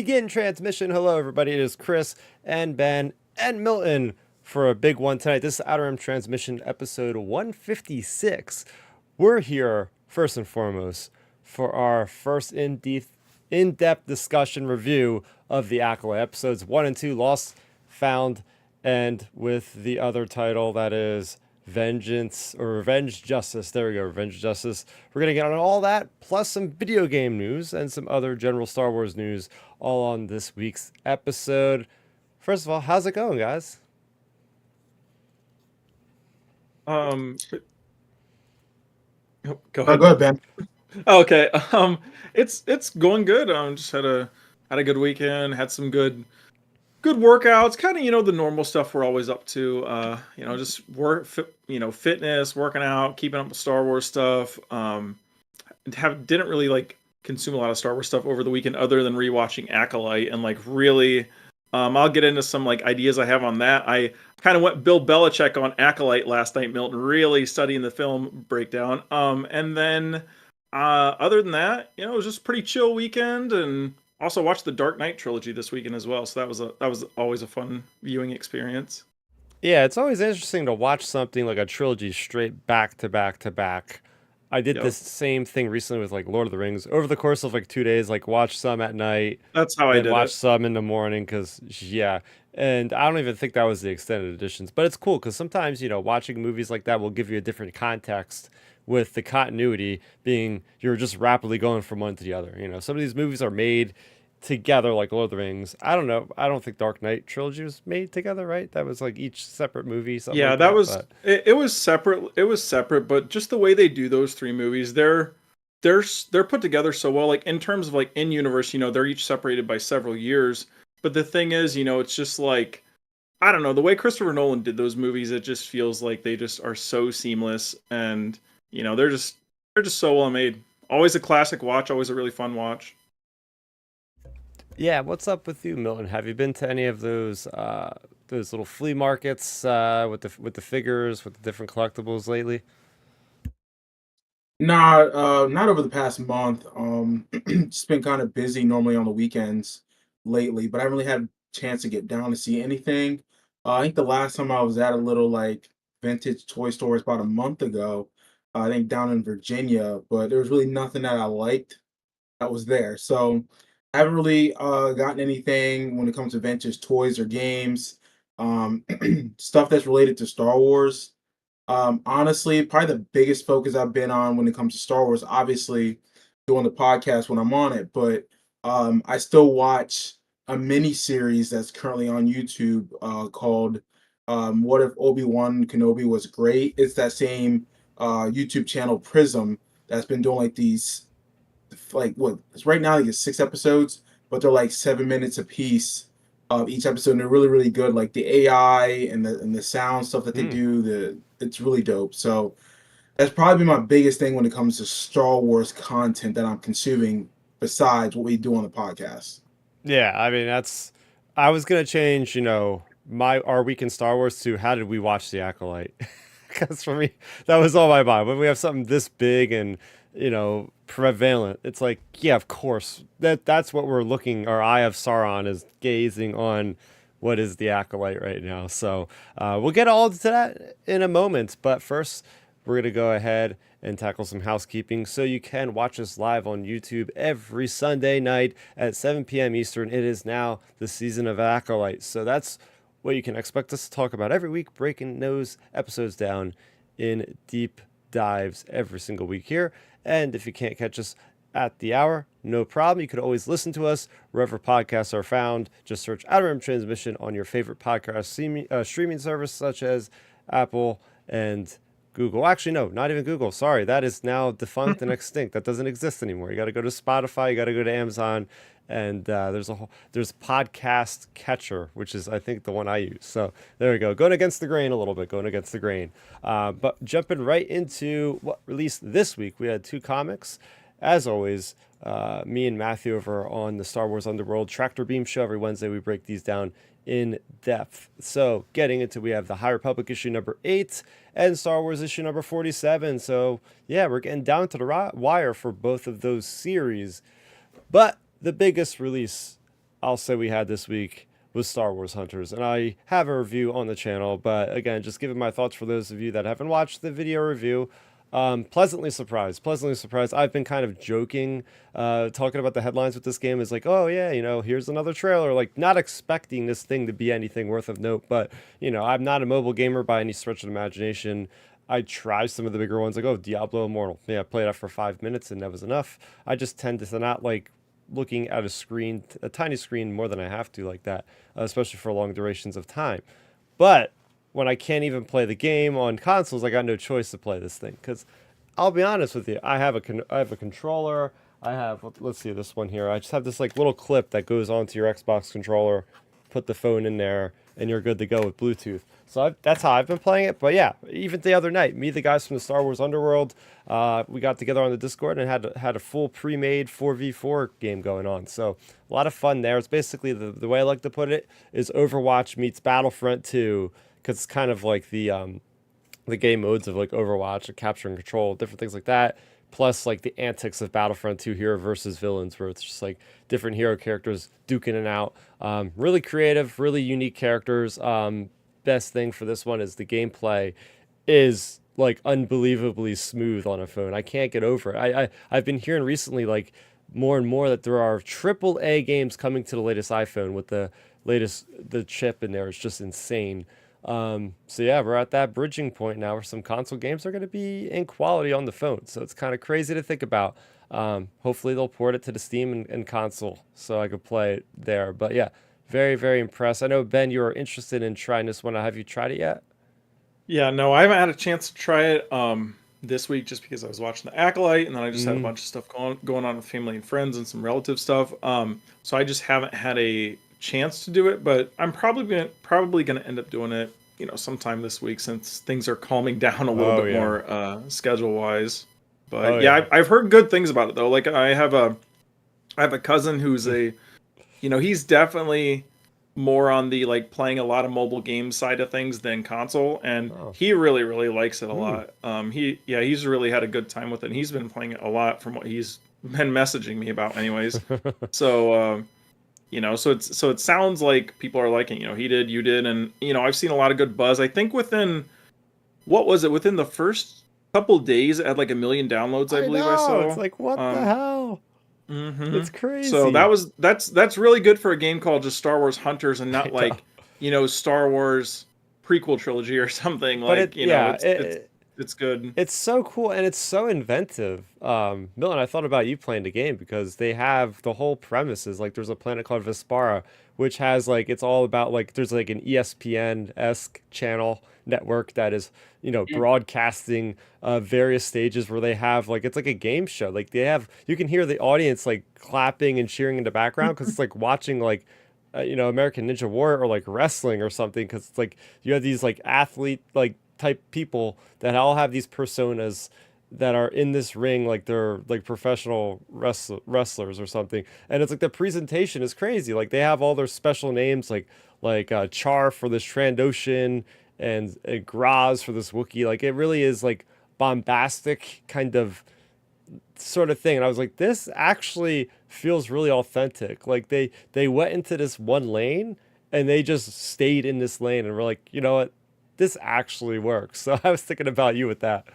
begin transmission. Hello, everybody. It is Chris and Ben and Milton for a big one tonight. This is Outer Rim Transmission episode 156. We're here, first and foremost, for our first in-depth discussion review of the Acolyte. Episodes 1 and 2, Lost, Found, and with the other title that is Vengeance or Revenge Justice. There we go, Revenge Justice. We're going to get on all that, plus some video game news and some other general Star Wars news, all on this week's episode. First of all, how's it going, guys? Go Go ahead. ahead, Ben. Okay. It's going good. Just had a good weekend. Had some good workouts. Kind of the normal stuff we're always up to. Just fitness, working out, keeping up with Star Wars stuff. Didn't really consume a lot of Star Wars stuff over the weekend, other than rewatching Acolyte and really. I'll get into some ideas I have on that. I kind of went Bill Belichick on Acolyte last night, Milton, really studying the film breakdown. And then other than that, it was just a pretty chill weekend, and also watched the Dark Knight trilogy this weekend as well. So that was always a fun viewing experience. Yeah, it's always interesting to watch something like a trilogy straight back to back to back. I did this same thing recently with Lord of the Rings over the course of 2 days. Watch some at night. That's how I did watch it. some in the morning because and I don't even think that was the extended editions. But it's cool because sometimes watching movies like that will give you a different context, with the continuity being you're just rapidly going from one to the other. Some of these movies are made together, like Lord of the Rings. I don't know. I don't think Dark Knight trilogy was made together, right? That was each separate movie. Yeah, that was it was separate. It was separate, but just the way they do those three movies, they're put together so well. In terms of in universe, they're each separated by several years. But the thing is, it's just I don't know, the way Christopher Nolan did those movies, it just feels like they just are so seamless, and they're just so well made. Always a classic watch. Always a really fun watch. Yeah, what's up with you, Milton? Have you been to any of those little flea markets with the figures, with the different collectibles lately? Nah, not over the past month. Just been kind of busy normally on the weekends lately, but I haven't really had a chance to get down to see anything. I think the last time I was at a little vintage toy store was about a month ago. I think down in Virginia, but there was really nothing that I liked that was there. So I haven't really gotten anything when it comes to vintage toys or games. Um, Stuff that's related to Star Wars. Honestly, probably the biggest focus I've been on when it comes to Star Wars, obviously doing the podcast when I'm on it, but I still watch a mini series that's currently on YouTube called What If Obi-Wan Kenobi Was Great? It's that same YouTube channel Prism that's been doing these what it's right now it's 6 episodes, but they're 7 minutes a piece of each episode, and they're really really good. The AI and the sound stuff that they do, it's really dope. So that's probably my biggest thing when it comes to Star Wars content that I'm consuming, besides what we do on the podcast. Yeah, I mean I was gonna change our week in Star Wars to how did we watch the Acolyte, because for me that was all my mind. When we have something this big and prevalent, it's yeah, of course that's what we're looking. Our Eye of Sauron is gazing on what is the Acolyte right now. So we'll get all to that in a moment, but first we're gonna go ahead and tackle some housekeeping. So you can watch us live on YouTube every Sunday night at 7 p.m. Eastern. It is now the season of Acolyte, so that's what you can expect us to talk about every week, breaking those episodes down in deep dives every single week here. And if you can't catch us at the hour, no problem. You could always listen to us wherever podcasts are found. Just search Outer Rim Transmission on your favorite podcast streaming service, such as Apple and Google. Actually, no, not even Google. Sorry, that is now defunct and extinct. That doesn't exist anymore. You got to go to Spotify. You got to go to Amazon, and there's Podcast Catcher, which is I think the one I use. So there we go. Going against the grain a little bit. Going against the grain. But jumping right into what released this week, we had 2 comics. As always, me and Matthew over on the Star Wars Underworld Tractor Beam Show. Every Wednesday we break these down in depth. So getting into, we have the High Republic issue number 8 and Star Wars issue number 47. So yeah, we're getting down to the wire for both of those series. But the biggest release I'll say we had this week was Star Wars Hunters, and I have a review on the channel. But again, just giving my thoughts for those of you that haven't watched the video review. Pleasantly surprised. Pleasantly surprised. I've been kind of joking, talking about the headlines with this game is like, oh yeah, here's another trailer. Like, not expecting this thing to be anything worth of note. But I'm not a mobile gamer by any stretch of the imagination. I try some of the bigger ones, like, oh, Diablo Immortal. Yeah, I played that for 5 minutes and that was enough. I just tend to not like looking at a screen, a tiny screen, more than I have to like that, especially for long durations of time. But when I can't even play the game on consoles, I got no choice to play this thing. Because I'll be honest with you, I have a controller. I have, let's see this one here. I just have this like little clip that goes onto your Xbox controller. Put the phone in there, and you're good to go with Bluetooth. So that's how I've been playing it. But yeah, even the other night, me, the guys from the Star Wars Underworld, we got together on the Discord and had a full pre-made 4v4 game going on. So a lot of fun there. It's basically the way I like to put it is Overwatch meets Battlefront 2, because it's kind of like the game modes of like Overwatch, like capture and control, different things like that. Plus like the antics of Battlefront 2 hero versus villains, where it's just like different hero characters duking it out. Really creative, really unique characters. Best thing for this one is the gameplay is like unbelievably smooth on a phone. I can't get over it. I've been hearing recently like more and more that there are AAA games coming to the latest iPhone with the chip in there. It's just insane. So yeah, we're at that bridging point now where some console games are going to be in quality on the phone. So it's kind of crazy to think about. Hopefully they'll port it to the Steam and console so I could play it there. But yeah, very, very impressed. I know, Ben, you are interested in trying this one. Have you tried it yet? Yeah, no, I haven't had a chance to try it this week just because I was watching the Acolyte, and then I just had a bunch of stuff going on with family and friends and some relative stuff. So I just haven't had a chance to do it, but I'm probably gonna end up doing it, sometime this week since things are calming down a little Oh bit yeah. more schedule wise. Oh But yeah, yeah. I've heard good things about it though. Like I have a cousin who's he's definitely more on the like playing a lot of mobile games side of things than console, and Oh. he really really likes it a Hmm. lot. He's really had a good time with it, and he's been playing it a lot from what he's been messaging me about anyways. So so it sounds like people are liking, he did, you did, and I've seen a lot of good buzz. I think within the first couple days it had like 1 million downloads, I I believe I know. It's saw. like, what the um hell? hmm It's So crazy. that's really good for a game called just Star Wars Hunters, and I not know. like Star Wars prequel trilogy or something. But Like it's good. it's so cool and it's so inventive. Milton, I thought about you playing the game because they have the whole premise is like there's a planet called Vespara, which has like it's all about like there's like an ESPN-esque channel network that is, broadcasting various stages where they have like it's like a game show. Like they have you can hear the audience like clapping and cheering in the background because it's like watching like American Ninja Warrior or like wrestling or something because it's like you have these like athlete like type people that all have these personas that are in this ring like they're like professional wrestlers or something, and it's like the presentation is crazy. Like they have all their special names like Char for this Trandoshan and Graz for this Wookiee. Like it really is like bombastic kind of sort of thing. And I was like, this actually feels really authentic. Like they went into this one lane and they just stayed in this lane and we're like, you know what? This actually works. So I was thinking about you with that.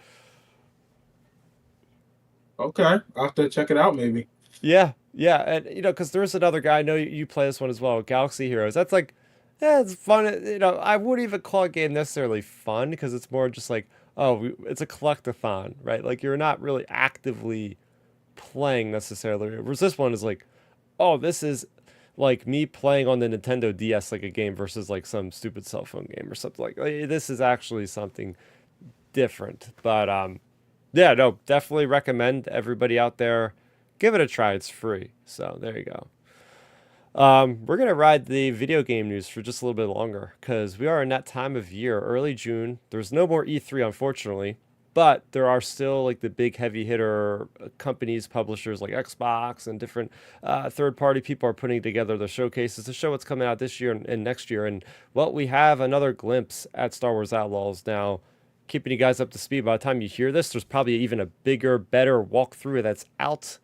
Okay, I'll have to check it out maybe. Yeah, yeah, and because there's another guy. I know you play this one as well, Galaxy Heroes. That's like, yeah, it's fun. I wouldn't even call a game necessarily fun because it's more just like, oh, it's a collectathon, right? Like you're not really actively playing necessarily. Whereas this one is like, oh, this is like me playing on the Nintendo DS like a game versus like some stupid cell phone game or something like this is actually something different. But yeah, no, definitely recommend everybody out there give it a try. It's free. So there you go. We're gonna ride the video game news for just a little bit longer because we are in that time of year, early June. There's no more E3, unfortunately, but there are still like the big heavy hitter companies, publishers like Xbox and different third-party people are putting together the showcases to show what's coming out this year and next year. And well, we have another glimpse at Star Wars Outlaws now. Keeping you guys up to speed. By the time you hear this, there's probably even a bigger, better walkthrough that's out.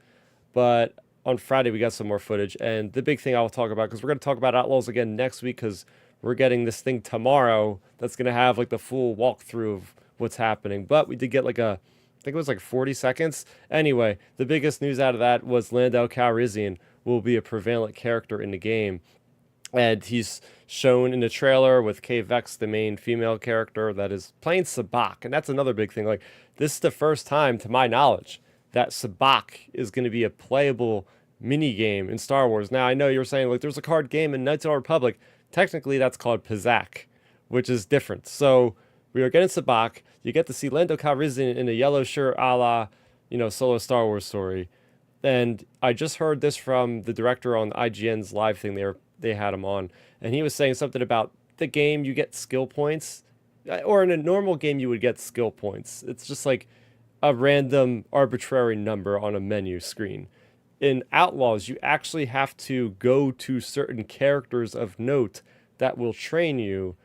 But on Friday we got some more footage, and the big thing I'll talk about, because we're going to talk about Outlaws again next week, because we're getting this thing tomorrow that's going to have like the full walkthrough of what's happening. But we did get like I think it was like 40 seconds. Anyway, the biggest news out of that was Lando Calrissian will be a prevalent character in the game. And he's shown in the trailer with Kay Vex, the main female character that is playing Sabak. And that's another big thing. Like, this is the first time, to my knowledge, that Sabak is going to be a playable mini game in Star Wars. Now, I know you're saying, like, there's a card game in Knights of the Republic. Technically, that's called Pizak, which is different. So, we are getting Sabak. You get to see Lando Calrissian in a yellow shirt a la, Solo Star Wars Story. And I just heard this from the director on IGN's live thing they had him on, and he was saying something about the game you get skill points, or in a normal game you would get skill points. It's just like a random arbitrary number on a menu screen. In Outlaws, you actually have to go to certain characters of note that will train you,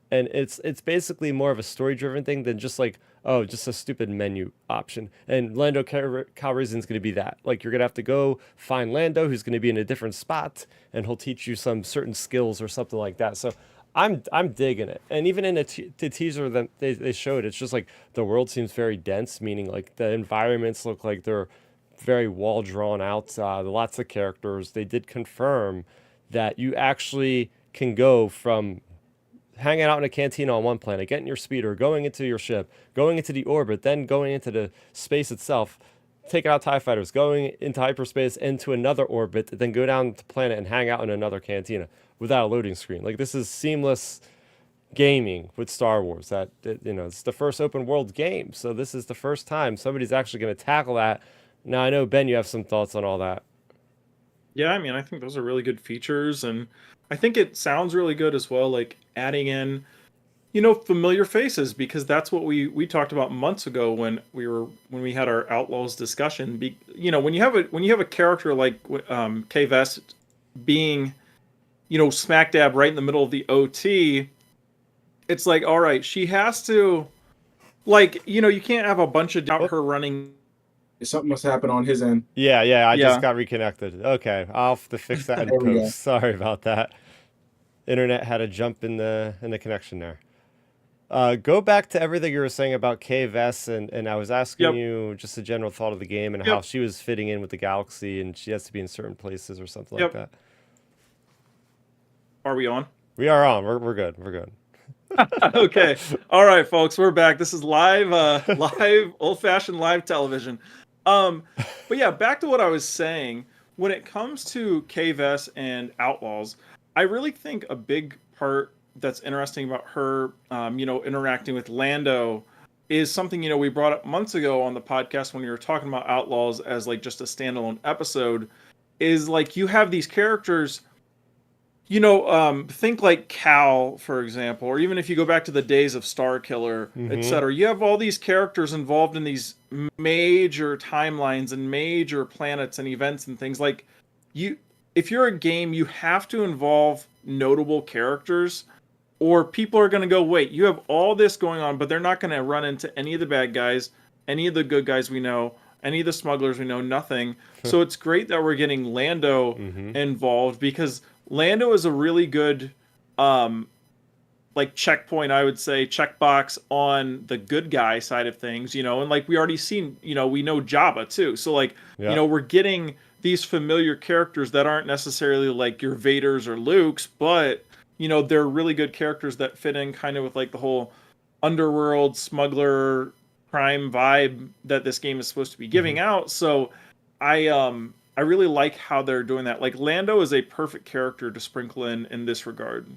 and it's basically more of a story driven thing than just like, oh, just a stupid menu option. And Lando Calrissian's going to be that. Like, you're going to have to go find Lando, who's going to be in a different spot, and he'll teach you some certain skills or something like that. So I'm digging it. And even in the teaser that they showed, it's just like the world seems very dense, meaning like the environments look like they're very well drawn out. Lots of characters. They did confirm that you actually can go from hanging out in a cantina on one planet, getting your speeder, going into your ship, going into the orbit, then going into the space itself, taking out TIE fighters, going into hyperspace, into another orbit, then go down to planet and hang out in another cantina without a loading screen. Like, this is seamless gaming with Star Wars. It's the first open world game, so this is the first time somebody's actually going to tackle that. Now, I know, Ben, you have some thoughts on all that. Yeah, I mean, I think those are really good features, and I think it sounds really good as well, like adding in, familiar faces, because that's what we talked about months ago when we had our Outlaws discussion. When you have a character like Kay Vest being, smack dab right in the middle of the OT, it's like, all right, she has to, like, you can't have a bunch of her running. Something must happen on his end. Yeah, I Yeah. just got reconnected. Okay, I'll have to fix that in There we go. post. Sorry about that. Internet had a jump in the connection there. Go back to everything you were saying about Kay Vess, and I was asking Yep. you just a general thought of the game and Yep. how she was fitting in with the galaxy, and she has to be in certain places or something Yep. like that. Are we on? We are on. We're good. We're good. Okay. All right, folks, we're back. This is live, old-fashioned live television. But yeah, back to what I was saying. When it comes to KVS and Outlaws, I really think a big part that's interesting about her, interacting with Lando is something, we brought up months ago on the podcast when we were talking about Outlaws as like just a standalone episode, is like you have these characters, think like Cal, for example, or even if you go back to the days of Starkiller, etc. You have all these characters involved in these major timelines and major planets and events and things. Like, if you're a game, you have to involve notable characters, or people are going to go, wait, you have all this going on, but they're not going to run into any of the bad guys, any of the good guys we know, any of the smugglers we know, nothing. So it's great that we're getting Lando involved, because Lando is a really good checkpoint, I would say, checkbox on the good guy side of things, and like we already seen, we know Jabba too. So like, we're getting these familiar characters that aren't necessarily like your Vaders or Lukes, but they're really good characters that fit in kind of with like the whole underworld smuggler crime vibe that this game is supposed to be giving out. So I really like how they're doing that. Like, Lando is a perfect character to sprinkle in this regard.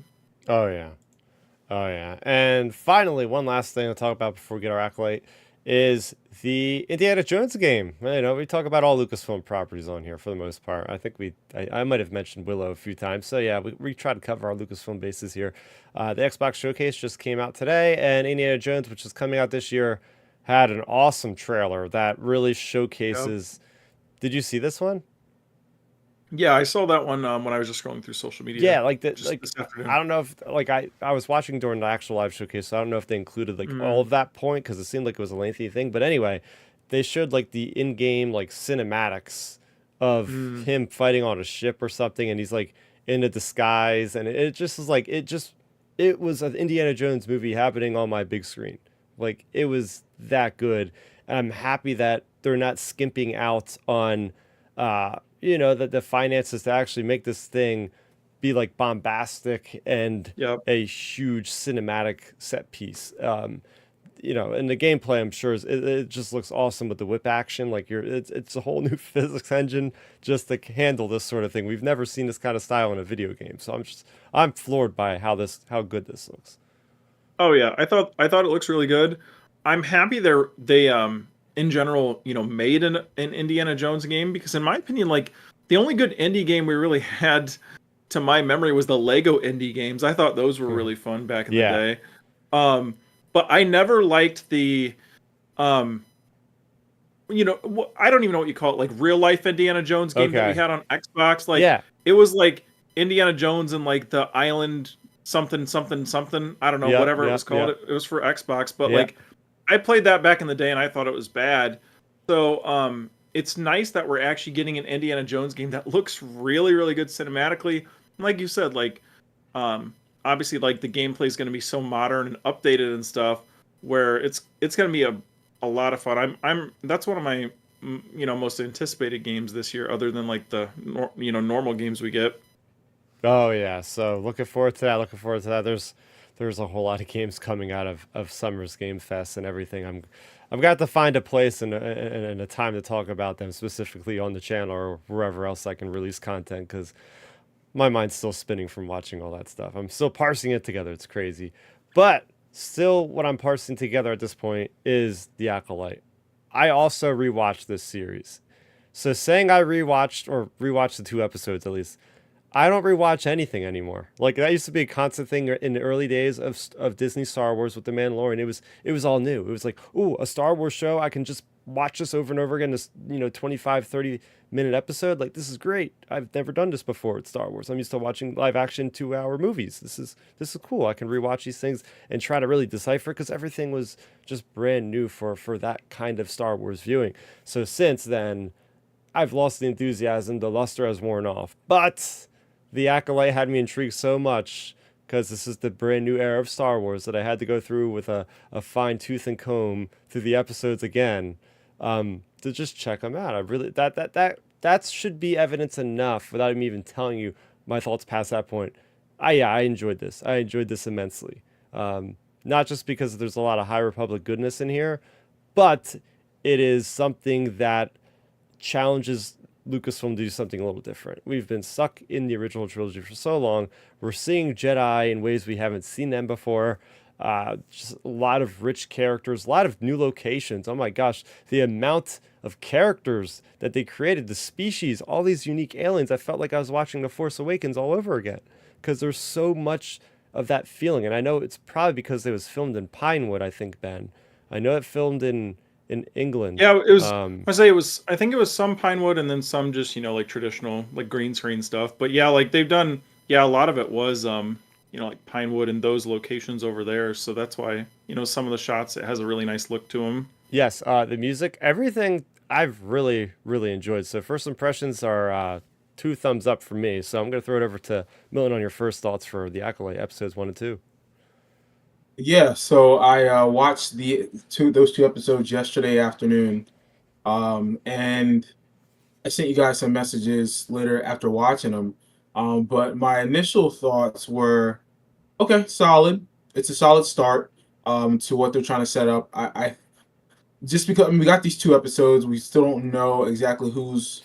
Oh yeah. And finally, one last thing to talk about before we get our Acolyte is the Indiana Jones game. We talk about all Lucasfilm properties on here for the most part. I think I might have mentioned Willow a few times. So yeah, we try to cover our Lucasfilm bases here. The Xbox Showcase just came out today, and Indiana Jones, which is coming out this year, had an awesome trailer that really showcases. Yep. Did you see this one? Yeah, I saw that one when I was just scrolling through social media. Yeah, like this afternoon. I don't know if I was watching during the actual live showcase, so I don't know if they included like all of that point, because it seemed like it was a lengthy thing. But anyway, they showed like the in-game like cinematics of Mm. him fighting on a ship or something, and he's like in a disguise, and it just was like it was an Indiana Jones movie happening on my big screen. Like it was that good, and I'm happy that they're not skimping out on, the finances to actually make this thing be like bombastic and Yep. a huge cinematic set piece. And the gameplay, I'm sure, it just looks awesome with the whip action. Like it's a whole new physics engine just to handle this sort of thing. We've never seen this kind of style in a video game, so I'm floored by how good this looks. Oh yeah, I thought it looks really good. I'm happy they in general, made an Indiana Jones game, because in my opinion, like the only good indie game we really had to my memory was the Lego indie games. I thought those were really fun back in the Yeah. day. Um, but I never liked the um, I don't even know what you call it, like real life Indiana Jones game that we Okay. had on Xbox. Like Yeah. it was like Indiana Jones and like the island something something something. I don't know, Yep. whatever it was Yep. called. Yep. It was for Xbox, but Yep. like I played that back in the day and I thought it was bad. So it's nice that we're actually getting an Indiana Jones game that looks really, really good cinematically. Like you said, like um obviously like the gameplay is going to be so modern and updated and stuff, where it's going to be a lot of fun. I'm that's one of my most anticipated games this year, other than like the normal games we get. Oh yeah. So looking forward to that. Looking forward to that. There's a whole lot of games coming out of Summer's Game Fest and everything. I've got to find a place and a time to talk about them specifically on the channel or wherever else I can release content, because my mind's still spinning from watching all that stuff. I'm still parsing it together. It's crazy. But still, what I'm parsing together at this point is The Acolyte. I also rewatched this series. So saying I rewatched the two episodes at least, I don't rewatch anything anymore. Like that used to be a constant thing in the early days of Disney Star Wars with The Mandalorian. It was all new. It was like, ooh, a Star Wars show. I can just watch this over and over again. This 25, 30 minute episode. Like this is great. I've never done this before with Star Wars. I'm used to watching live action 2 hour movies. This is cool. I can rewatch these things and try to really decipher, because everything was just brand new for that kind of Star Wars viewing. So since then, I've lost the enthusiasm. The luster has worn off. But the Acolyte had me intrigued so much, because this is the brand new era of Star Wars, that I had to go through with a fine tooth and comb through the episodes again, to just check them out. I really that should be evidence enough without me even telling you my thoughts past that point. I enjoyed this. I enjoyed this immensely. Not just because there's a lot of High Republic goodness in here, but it is something that challenges Lucasfilm to do something a little different. We've been stuck in the original trilogy for so long. We're seeing Jedi in ways we haven't seen them before. Just a lot of rich characters, a lot of new locations. Oh my gosh, the amount of characters that they created, the species, all these unique aliens. I felt like I was watching The Force Awakens all over again, because there's so much of that feeling. And I know it's probably because it was filmed in Pinewood, I think, Ben. I know it filmed in England. Yeah, it was. I say it was. I think it was some Pinewood and then some just like traditional like green screen stuff. But yeah, like they've done. Yeah, a lot of it was like Pinewood and those locations over there. So that's why some of the shots, it has a really nice look to them. Yes, the music, everything I've really, really enjoyed. So first impressions are two thumbs up for me. So I'm going to throw it over to Milton on your first thoughts for the Acolyte episodes 1 and 2. Yeah, so I watched those two episodes yesterday afternoon, and I sent you guys some messages later after watching them. But my initial thoughts were, okay, solid. It's a solid start to what they're trying to set up. I just because we got these two episodes, we still don't know exactly who's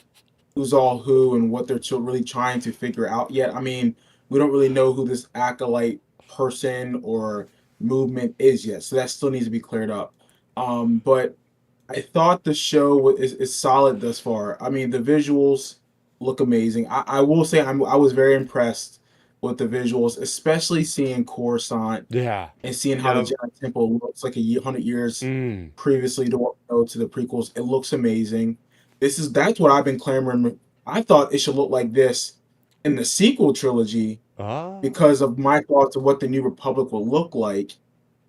all who and what they're really trying to figure out yet. I mean, we don't really know who this acolyte person or movement is yet, so that still needs to be cleared up. But I thought the show is solid thus far. I mean, the visuals look amazing. I will say I was very impressed with the visuals, especially seeing Coruscant Yeah. and seeing how the Yeah. Jedi Temple looks like 100 years Mm. previously to what we know to the prequels. It looks amazing. That's what I've been clamoring. I thought it should look like this in the sequel trilogy Ah. because of my thoughts of what the New Republic will look like Mm.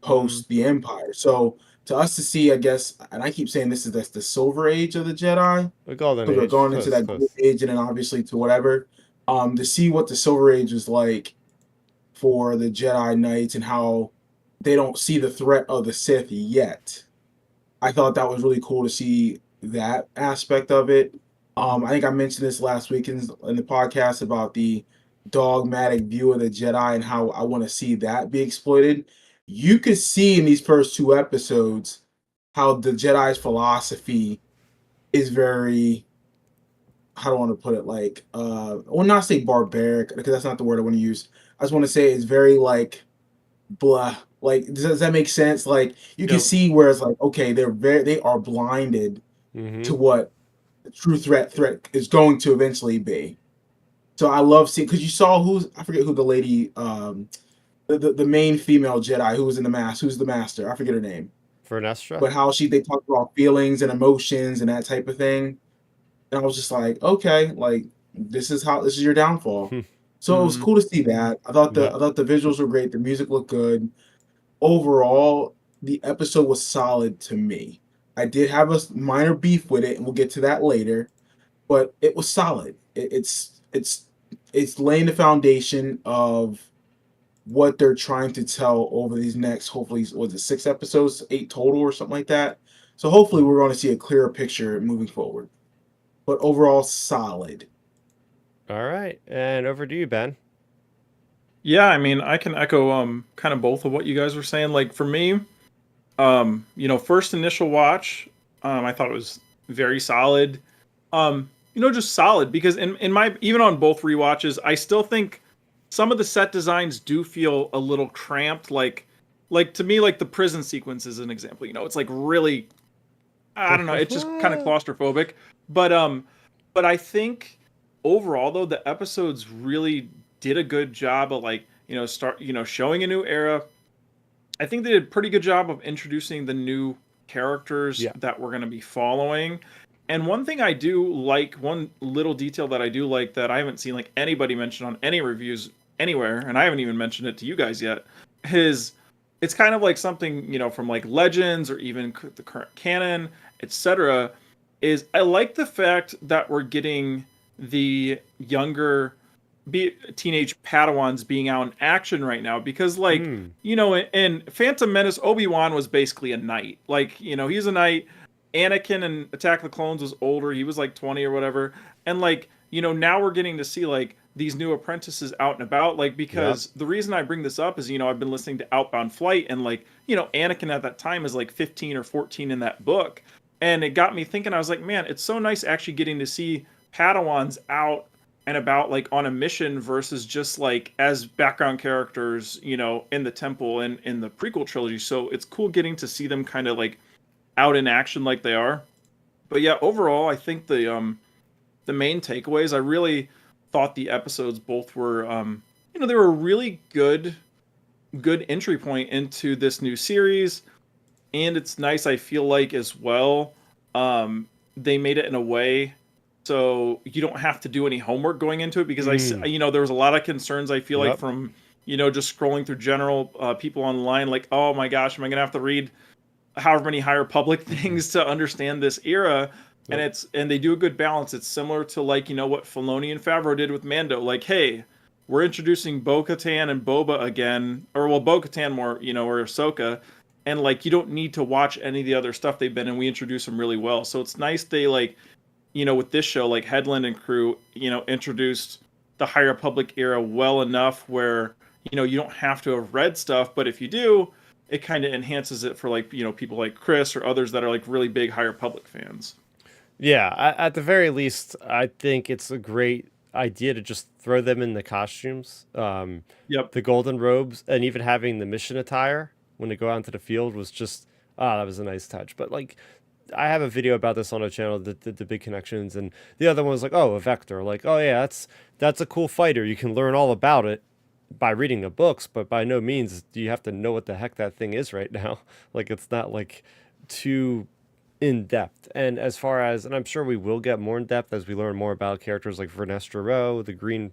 post the Empire. So to us to see, I guess, and I keep saying this is the Silver Age of the Jedi The Golden because we're Age, going into close, that Gold close. Age and then obviously to whatever. To see what the Silver Age is like for the Jedi Knights and how they don't see the threat of the Sith yet. I thought that was really cool to see that aspect of it. I think I mentioned this last week in the podcast about the dogmatic view of the Jedi and how I want to see that be exploited. You could see in these first two episodes how the Jedi's philosophy is very, how do I want to put it, like I will not say barbaric because that's not the word I want to use. I just want to say it's very like blah. Like, does that make sense? Like, you can Yep. see where it's like, okay, they are blinded Mm-hmm. to what the true threat is going to eventually be. So I love seeing, because you saw who's, I forget who the lady, the main female Jedi who was in the mask, who's the master, I forget her name, Vernestra? but how they talk about feelings and emotions and that type of thing. And I was just like, okay, like this is your downfall. So it was Mm, cool to see that. Yep. I thought the visuals were great, the music looked good. Overall, the episode was solid to me. I did have a minor beef with it, and we'll get to that later, but it was solid. It's laying the foundation of what they're trying to tell over these next, hopefully, was it 6 episodes, 8 total, or something like that. So hopefully, Mhm. we're going to see a clearer picture moving forward. But overall, solid. All right. And over to you, Ben. yeah, I mean, I can echo kind of both of what you guys were saying. Like for me, first initial watch, I thought it was very solid. Just solid because in my even on both rewatches, I still think some of the set designs do feel a little cramped. Like to me, like the prison sequence is an example. It's like really, I don't know, it's just kind of claustrophobic. But I think overall though, the episodes really did a good job of like showing a new era. I think they did a pretty good job of introducing the new characters Yeah. that we're going to be following. And one thing I do like, one little detail that I do like that I haven't seen like anybody mention on any reviews anywhere, and I haven't even mentioned it to you guys yet, is it's kind of like something, from like Legends or even the current canon, etc. Is I like the fact that we're getting the younger teenage Padawans being out in action right now because like Mm. in Phantom Menace, Obi-Wan was basically a knight. Like, he's a knight. Anakin in Attack of the Clones was older. He was like 20 or whatever. And like, now we're getting to see like these new apprentices out and about. Like, Yep. because the reason I bring this up is, I've been listening to Outbound Flight and like, Anakin at that time is like 15 or 14 in that book. And it got me thinking, I was like, man, it's so nice actually getting to see Padawans out and about like on a mission versus just like as background characters, in the temple and in the prequel trilogy. So it's cool getting to see them kind of like out in action like they are. But yeah, overall, I think the main takeaways, I really thought the episodes both were they were a really good entry point into this new series. And it's nice, I feel like as well. They made it in a way so you don't have to do any homework going into it because Mm. there was a lot of concerns I feel like Yep. from just scrolling through general people online like, oh my gosh, am I gonna have to read however many higher public things to understand this era? And Nope. they do a good balance. It's similar to like what Filoni and Favreau did with Mando. Like, hey, we're introducing Bo-Katan and Boba again, or well, Bo-Katan more, or Ahsoka, and like you don't need to watch any of the other stuff they've been in. We introduce them really well, so it's nice they like with this show, like Headland and crew, introduced the High Republic era well enough where, you don't have to have read stuff, but if you do, it kind of enhances it for like, people like Chris or others that are like really big High Republic fans. Yeah. At the very least, I think it's a great idea to just throw them in the costumes, Yep. the golden robes, and even having the mission attire when they go out into the field was just, that was a nice touch. But like, I have a video about this on our channel, the big connections, and the other one was like, oh, a vector, like, oh yeah, that's a cool fighter. You can learn all about it by reading the books, but by no means do you have to know what the heck that thing is right now. Like, it's not like too in depth. And as far as, and I'm sure we will get more in depth as we learn more about characters like Vernestra Rowe, the Green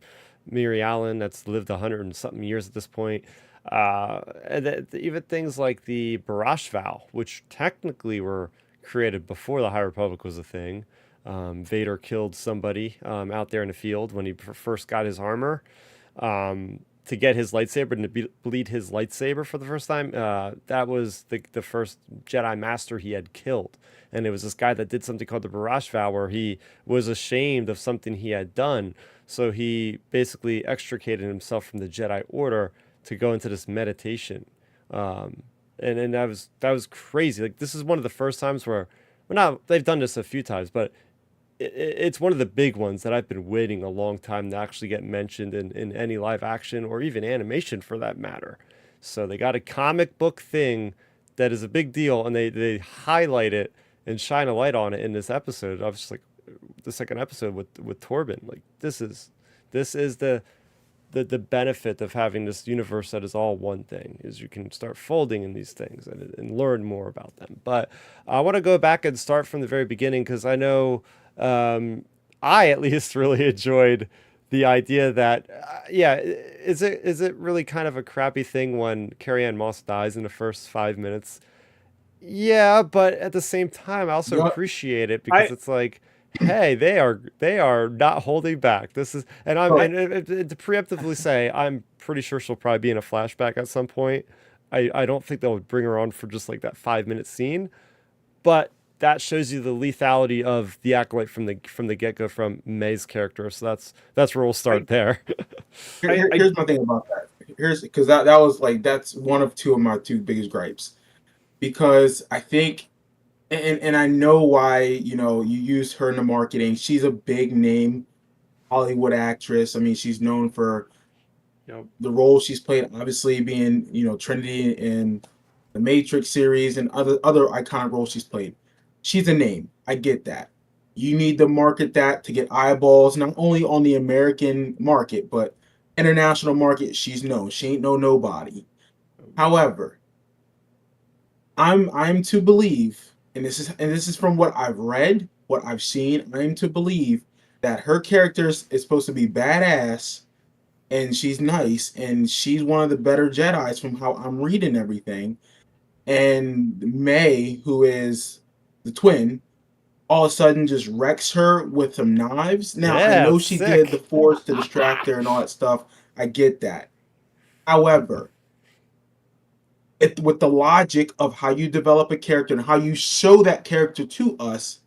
Mary Allen that's lived 100 and something years at this point. Even things like the Barrage Vow, which technically were created before the High Republic was a thing. Vader killed somebody out there in the field when he first got his armor to get his lightsaber and to bleed his lightsaber for the first time. That was the first Jedi Master he had killed. And it was this guy that did something called the Barrage Vow, where he was ashamed of something he had done. So he basically extricated himself from the Jedi Order to go into this meditation. And that was crazy. Like, this is one of the first times where, well, not they've done this a few times, but it's one of the big ones that I've been waiting a long time to actually get mentioned in any live action or even animation for that matter. So they got a comic book thing that is a big deal, and they highlight it and shine a light on it in this episode. I was just like, the second episode with Torben. Like, this is the benefit of having this universe that is all one thing, is you can start folding in these things and learn more about them. But I want to go back and start from the very beginning, because I know I at least really enjoyed the idea that yeah, is it really kind of a crappy thing when Carrie Ann Moss dies in the first 5 minutes? Yeah, but at the same time, I also Yup. appreciate it because I it's like, hey, they are not holding back. This is, and I'm Right. and to preemptively say, I'm pretty sure she'll probably be in a flashback at some point. I don't think they'll bring her on for just like that 5 minute scene, but that shows you the lethality of the Acolyte from the get go from May's character. So that's where we'll I start there. I Here's my thing about that. Here's because that was like that's one of two of my two biggest gripes, because I think, and I know why, you use her in the marketing. She's a big name Hollywood actress. I mean, she's known for you know the role she's played, obviously being, Trinity in the Matrix series and other iconic roles she's played. She's a name. I get that. You need to market that to get eyeballs, not only on the American market, but international market. She's known. She ain't no nobody. However, I'm to believe, and this is from what I've read, what I've seen. I'm to believe that her character is supposed to be badass, and she's nice, and she's one of the better Jedi's from how I'm reading everything. And May, who is the twin, all of a sudden just wrecks her with some knives. Now I Yeah, know it's she did the sick. Force to distract her and all that stuff. I get that. However, with the logic of how you develop a character and how you show that character to us,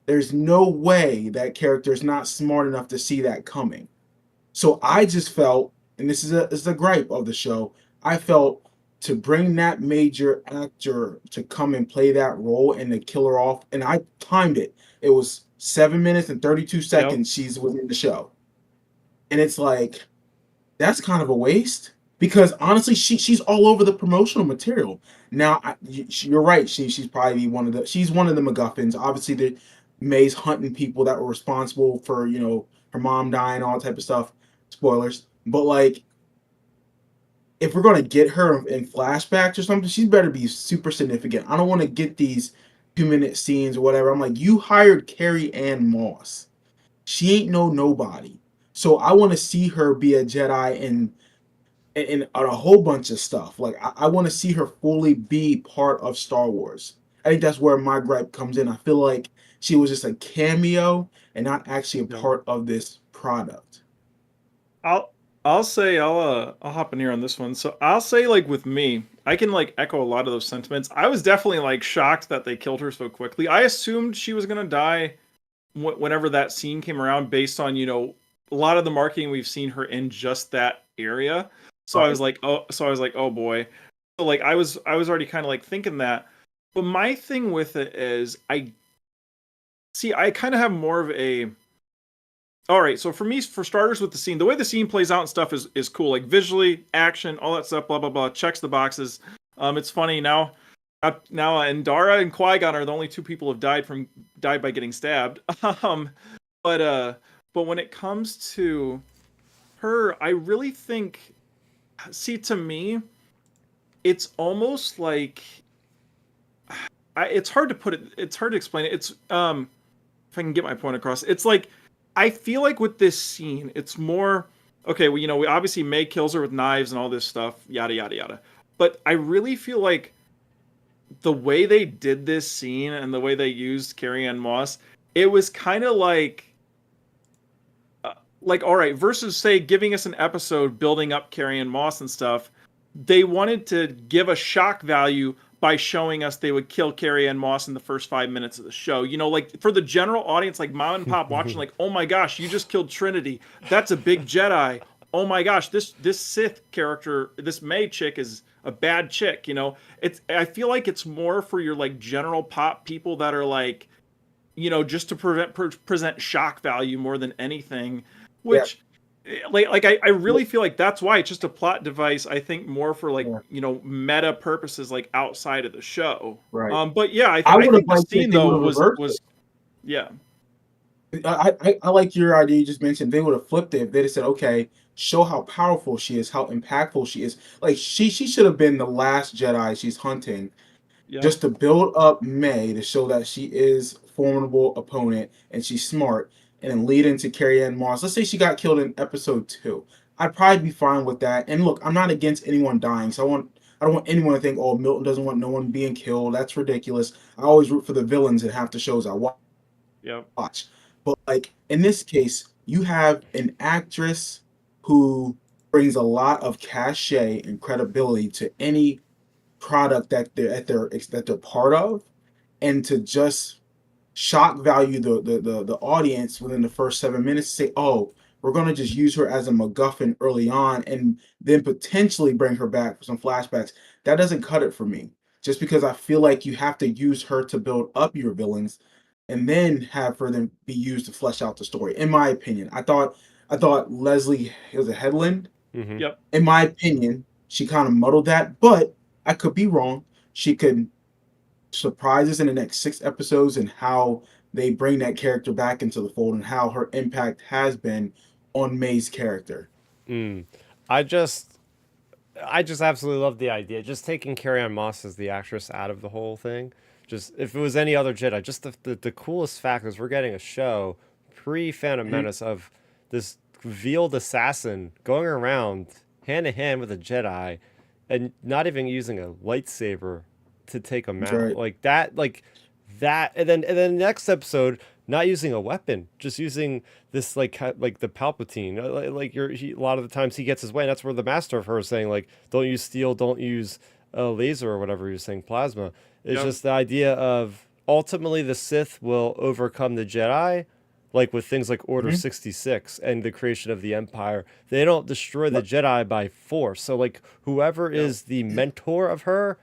there's no way that character is not smart enough to see that coming. So I just felt, and this is a gripe of the show, I felt to bring that major actor to come and play that role and to kill her off, and I timed it. It was 7 minutes and 32 yep seconds she's within the show. And it's like, that's kind of a waste, because honestly, she's all over the promotional material. Now, you're right. She's probably one of the MacGuffins. Obviously, the May's hunting people that were responsible for her mom dying, all that type of stuff. Spoilers, but like, if we're gonna get her in flashbacks or something, she's better be super significant. I don't want to get these 2 minute scenes or whatever. I'm like, you hired Carrie Ann Moss. She ain't no nobody. So I want to see her be a Jedi and a whole bunch of stuff. Like, I want to see her fully be part of Star Wars. I think that's where my gripe comes in. I feel like she was just a cameo and not actually a yep part of this product. I'll I'll say I'll hop in here on this one. So I'll say, like, with me, I can like echo a lot of those sentiments. I was definitely like shocked that they killed her so quickly. I assumed she was gonna die whenever that scene came around, based on a lot of the marketing we've seen her in just that area. So I Right. was like, oh boy. So like I was already kind of like thinking that. But my thing with it is, I kind of have more of a, all right, so for me, for starters, with the scene, the way the scene plays out and stuff is cool. Like, visually, action, all that stuff, blah blah blah, checks the boxes. It's funny now. Now, Endara and Qui-Gon are the only two people who have died by getting stabbed. Um, but uh, but when it comes to her, I really think, see, to me, it's almost like, it's hard to put it. It's hard to explain it. It's if I can get my point across, it's like, I feel like with this scene, it's more okay, well, we obviously May kills her with knives and all this stuff, yada yada yada. But I really feel like the way they did this scene and the way they used Carrie Ann Moss, it was kind of like all right, versus say giving us an episode building up Carrie Ann Moss and stuff. They wanted to give a shock value by showing us they would kill Carrie Ann Moss in the first 5 minutes of the show. Like for the general audience, like mom and pop watching, like, oh my gosh, you just killed Trinity. That's a big Jedi. Oh my gosh, this Sith character, this May chick is a bad chick. I feel like it's more for your like general pop people that are like, just to present shock value more than anything, Yeah, which I really feel like that's why it's just a plot device. I think more for like yeah, meta purposes, like outside of the show. right. But yeah, I I would have think the liked it if scene they would though have reversed it. was yeah. I like your idea you just mentioned. They would have flipped it. They'd have said, okay, show how powerful she is, how impactful she is. Like she should have been the last Jedi she's hunting, Yep. just to build up May to show that she is a formidable opponent and she's smart, and then lead into Carrie Ann Moss. Let's say she got killed in episode 2. I'd probably be fine with that. And look, I'm not against anyone dying, so I don't want anyone to think, oh, Milton doesn't want no one being killed. That's ridiculous. I always root for the villains in half the shows I Yep. watch. But like in this case, you have an actress who brings a lot of cachet and credibility to any product that they're part of, and to just shock value the audience within the first 7 minutes, say, oh, we're gonna just use her as a MacGuffin early on and then potentially bring her back for some flashbacks. That doesn't cut it for me. Just because I feel like you have to use her to build up your villains and then have her then be used to flesh out the story. In my opinion, I thought Leslie, it was a Headland. Hmm. Yep. In my opinion, she kind of muddled that, but I could be wrong. She could surprise us in the next 6 episodes and how they bring that character back into the fold and how her impact has been on May's character. Mm. I just I just absolutely love the idea. Just taking Carrie Ann Moss as the actress out of the whole thing. Just if it was any other Jedi, just the coolest fact is we're getting a show pre Phantom Mhm. Menace of this veiled assassin going around hand in hand with a Jedi and not even using a lightsaber to take him That's out. right. Like that, and then next episode not using a weapon, just using this like the Palpatine. A lot of the times he gets his way, and that's where the master of her is saying like, don't use steel, don't use a laser or whatever he was saying, plasma. It's Yep. just the idea of ultimately the Sith will overcome the Jedi, like with things like Order Mhm. 66 and the creation of the Empire. They don't destroy the Yep. Jedi by force. So like whoever Yep. is the mentor of her,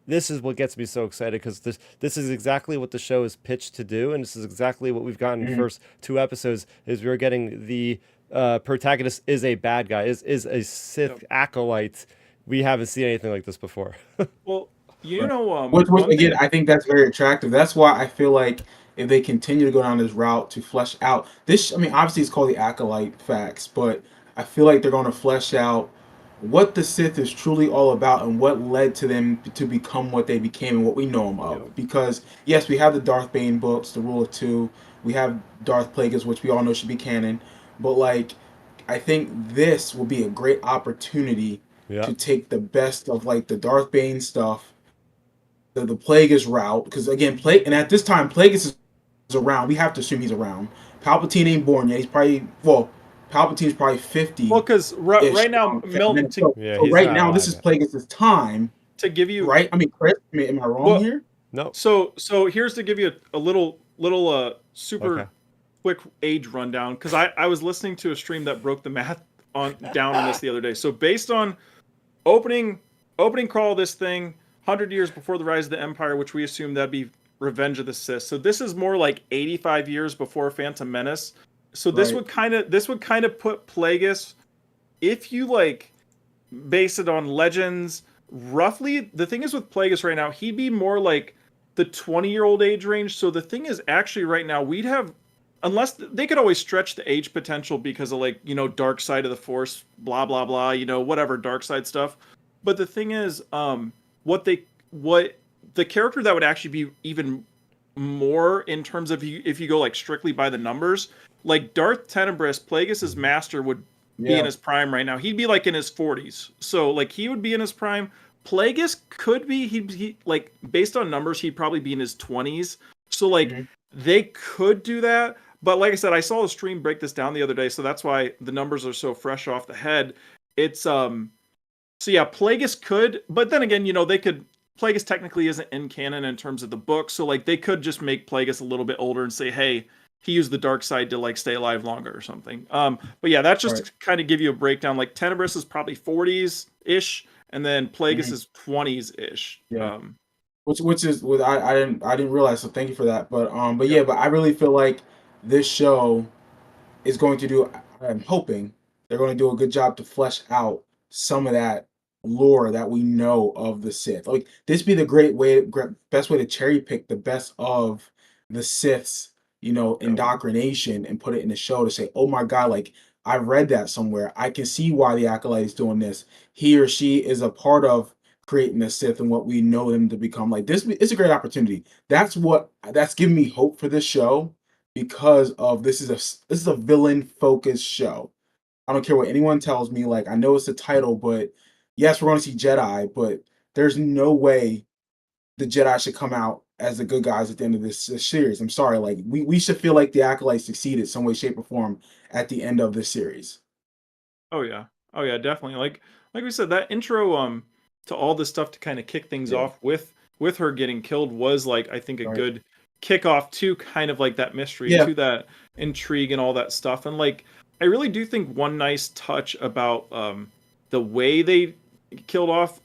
this is what gets me so excited because this is exactly what the show is pitched to do, and this is exactly what we've gotten in the Mhm. first 2 episodes. Is we're getting the protagonist is a bad guy, is a Yep. Sith acolyte. We haven't seen anything like this before. Well, Right. Which one again, thing. I think that's very attractive. That's why I feel like if they continue to go down this route to flesh out this, I mean, obviously it's called the Acolyte facts, but I feel like they're going to flesh out what the Sith is truly all about and what led to them to become what they became and what we know them Yep. of. Because yes, we have the Darth Bane books, the Rule of Two, we have Darth Plagueis, which we all know should be canon, but like, I think this will be a great opportunity Yeah. to take the best of like the Darth Bane stuff, the Plagueis route, because again, Plague, and at this time, Plagueis is around. We have to assume he's around. Palpatine ain't born yet. He's probably, well, Palpatine's probably Well, 50 because ish. right now, Milton, to Yeah, So he's right not now, this alive is yet. Plagueis' time, to give you right? I mean, Chris, am I wrong well, here? No. so here's to give you a little Okay. super quick age rundown, because I was listening to a stream that broke the math on down on this the other day. So based on opening opening crawl of this thing, 100 years before the rise of the Empire, which we assume that'd be Revenge of the Sith. So this is more like 85 years before Phantom Menace. So Right. this would kind of put Plagueis, if you like base it on legends, roughly. The thing is with Plagueis right now, he'd be more like the 20-year-old age range. So the thing is, actually right now we'd have, unless they could always stretch the age potential because of like, dark side of the force, blah blah blah, whatever dark side stuff. But the thing is, what the character that would actually be even more in terms of, if you go like strictly by the numbers, like Darth Tenebris, Plagueis's master, would be in Yeah. his prime right now. He'd be like in his 40s. So like he would be in his prime. Plagueis could be he like based on numbers he'd probably be in his 20s. So like Mhm. they could do that. But like I said, I saw a stream break this down the other day, so that's why the numbers are so fresh off the head. It's so yeah, Plagueis could, but then again, they could. Plagueis technically isn't in canon in terms of the book, so like they could just make Plagueis a little bit older and say, hey, he used the dark side to like stay alive longer or something. But yeah, that's just Right. to kind of give you a breakdown. Like Tenebris is probably 40s ish, and then Plagueis Mhm. is 20s ish. Yeah. Which is what I didn't realize. So thank you for that. But yeah, Yep. but I really feel like this show is going to do. I'm hoping they're going to do a good job to flesh out some of that lore that we know of the Sith. Like this be the best way to cherry pick the best of the Sith's, Yep. indoctrination and put it in the show to say, oh my God, like I read that somewhere. I can see why the Acolyte is doing this. He or she is a part of creating the Sith and what we know them to become. Like this, it's a great opportunity. That's giving me hope for this show because of this is a villain focused show. I don't care what anyone tells me. Like I know it's the title, but yes, we're going to see Jedi, but there's no way the Jedi should come out as the good guys at the end of this series. I'm sorry. Like we should feel like the Acolyte succeeded some way, shape, or form at the end of this series. Oh yeah. Oh yeah, definitely. Like we said, that intro to all this stuff to kind of kick things Yeah. off with her getting killed was like I think a Right. good kickoff to kind of like that mystery, Yeah. to that intrigue and all that stuff. And like I really do think one nice touch about the way they killed off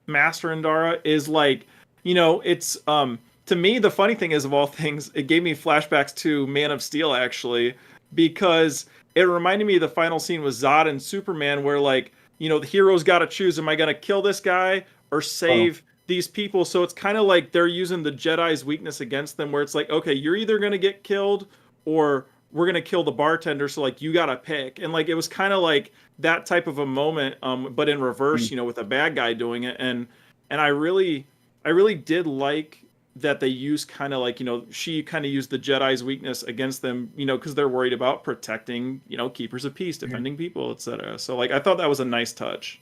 Master and Dara is like, it's to me the funny thing is of all things, it gave me flashbacks to Man of Steel actually, because it reminded me of the final scene with Zod and Superman, where like the hero's got to choose: am I going to kill this guy or Oh. save these people? So it's kind of like they're using the Jedi's weakness against them, where it's like, okay, you're either going to get killed or we're going to kill the bartender. So like you got to pick, and like it was kind of like that type of a moment, but in reverse, Mm. with a bad guy doing it, and I really did like that they use kind of like she kind of used the Jedi's weakness against them, because they're worried about protecting keepers of peace, Mhm. defending people, etc. So like I thought that was a nice touch.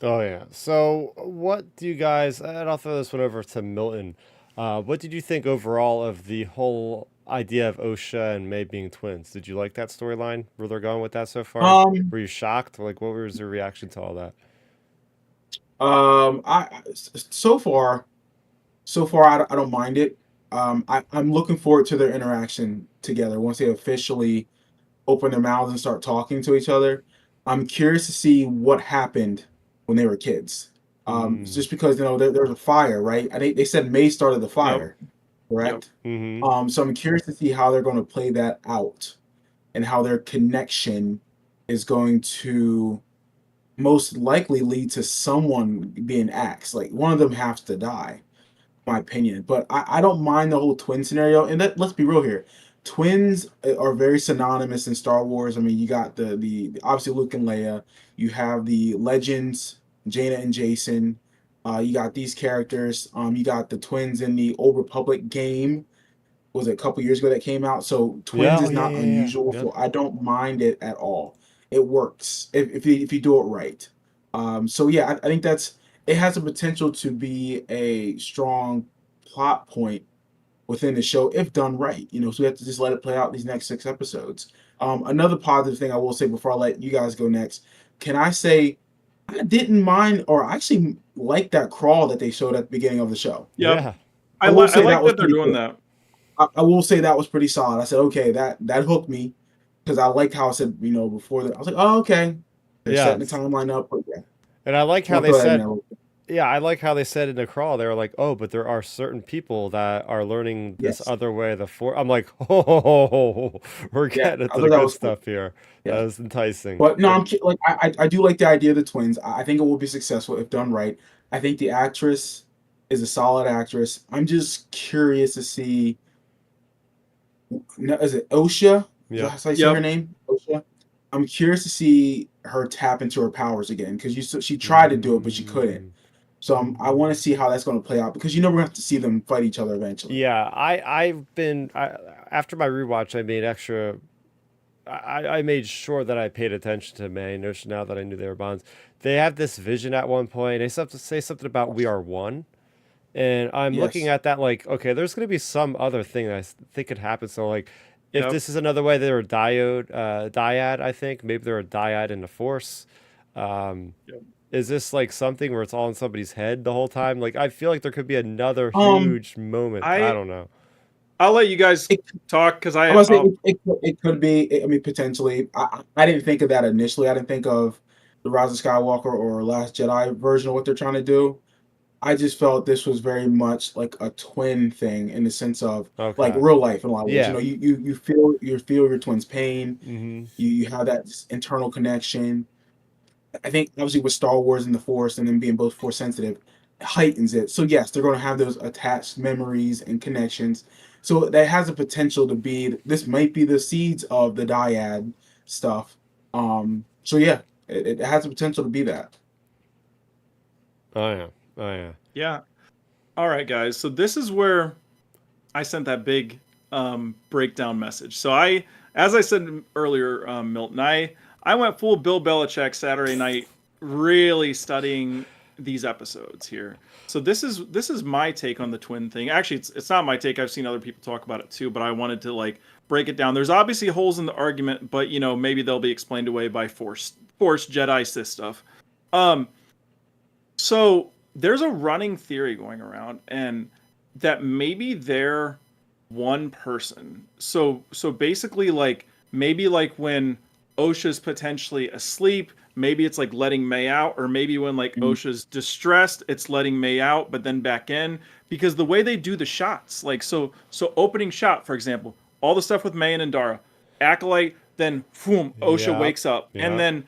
Oh yeah. So, what do you guys? And I'll throw this one over to Milton. What did you think overall of the whole idea of Osha and May being twins? Did you like that storyline? Where they're going with that so far? Um. Were you shocked? Like, what was your reaction to all that? So far, I don't mind it. I'm looking forward to their interaction together once they officially open their mouths and start talking to each other. I'm curious to see what happened when they were kids. Mm. Just because there's a fire, right? I think they said May started the Yep. fire, Yep. correct? Mm-hmm. So I'm curious to see how they're going to play that out and how their connection is going to most likely lead to someone being axed. Like one of them has to die, my opinion. But I don't mind the whole twin scenario. And let's be real here. Twins are very synonymous in Star Wars. I mean, you got the obviously Luke and Leia. You have the legends, Jaina and Jason. You got these characters. You got the twins in the Old Republic game. Was it a couple years ago that came out? So twins Yeah. Oh is yeah. not Yeah. Yeah. unusual. Yep. So I don't mind it at all. It works if you do it right. So yeah, I think it has the potential to be a strong plot point within the show if done right. So we have to just let it play out these next 6 episodes. Another positive thing I will say before I let you guys go next, can I say I didn't mind or I actually like that crawl that they showed at the beginning of the show. Yep. Yeah. I I will like I say like that was that they're pretty doing good. that. I will say that was pretty solid. I said, okay, that hooked me because I liked how I said, before that. I was like, oh, okay, they're setting the Yes. timeline up. But yeah, And I like how we'll they throw that in said. there. Yeah, I like how they said in the crawl. They were like, "Oh, but there are certain people that are learning this Yes, other way of the force." I'm like, "Oh, we're yeah, getting I into the thought that good was cool. stuff here." Yeah, That is enticing. but no, But like I do like the idea of the twins. I think it will be successful if done right. I think the actress is a solid actress. I'm just curious to see. No, is it Osha? Is that yep. how you say her Yep. name? Osha. I'm curious to see her tap into her powers again because she tried to do it but she couldn't. Mm. So I want to see how that's going to play out because we're gonna have to see them fight each other eventually. Yeah, I've been after my rewatch, I made extra I made sure that I paid attention to May and Ocean now that I knew they were bonds. They have this vision at one point. They have to say something about we are one. And I'm looking Yes. at that like, okay, there's going to be some other thing that think could happen. So like, if Yep. this is another way they're a dyad, I think maybe they're a dyad in the Force. Um, Yep. is this like something where it's all in somebody's head the whole time? Like, I feel like there could be another Um, huge moment. I I don't know. I'll let you guys it, talk because I must say I'll it could be. I mean, potentially. I didn't think of that initially. I didn't think of the Rise of Skywalker or Last Jedi version of what they're trying to do. I just felt this was very much like a twin thing in the sense of like Okay. real life in a lot of ways. You Yeah. know, you feel your twin's pain. Hmm. You have that internal connection. I think obviously with Star Wars and the Force and them being both Force sensitive heightens it. So yes, they're going to have those attached memories and connections. So that has a potential to be. This might be the seeds of the dyad stuff. So yeah, it has the potential to be that. Oh yeah. Oh yeah. yeah. All right, guys. So this is where I sent that big breakdown message. So as I said earlier, Milton, I went full Bill Belichick Saturday night, really studying these episodes here. So this is my take on the twin thing. Actually, it's not my take. I've seen other people talk about it too, but I wanted to like break it down. There's obviously holes in the argument, but maybe they'll be explained away by Force Jedi Sith stuff. Um, so there's a running theory going around, and that maybe they're one person. So basically, like maybe like when Osha's potentially asleep, maybe it's like letting May out, or maybe when like Mm. Osha's distressed, it's letting May out, but then back in. Because the way they do the shots, like so opening shot, for example, all the stuff with May and Indara, Acolyte, then boom, Osha Yep. wakes up, and Yep.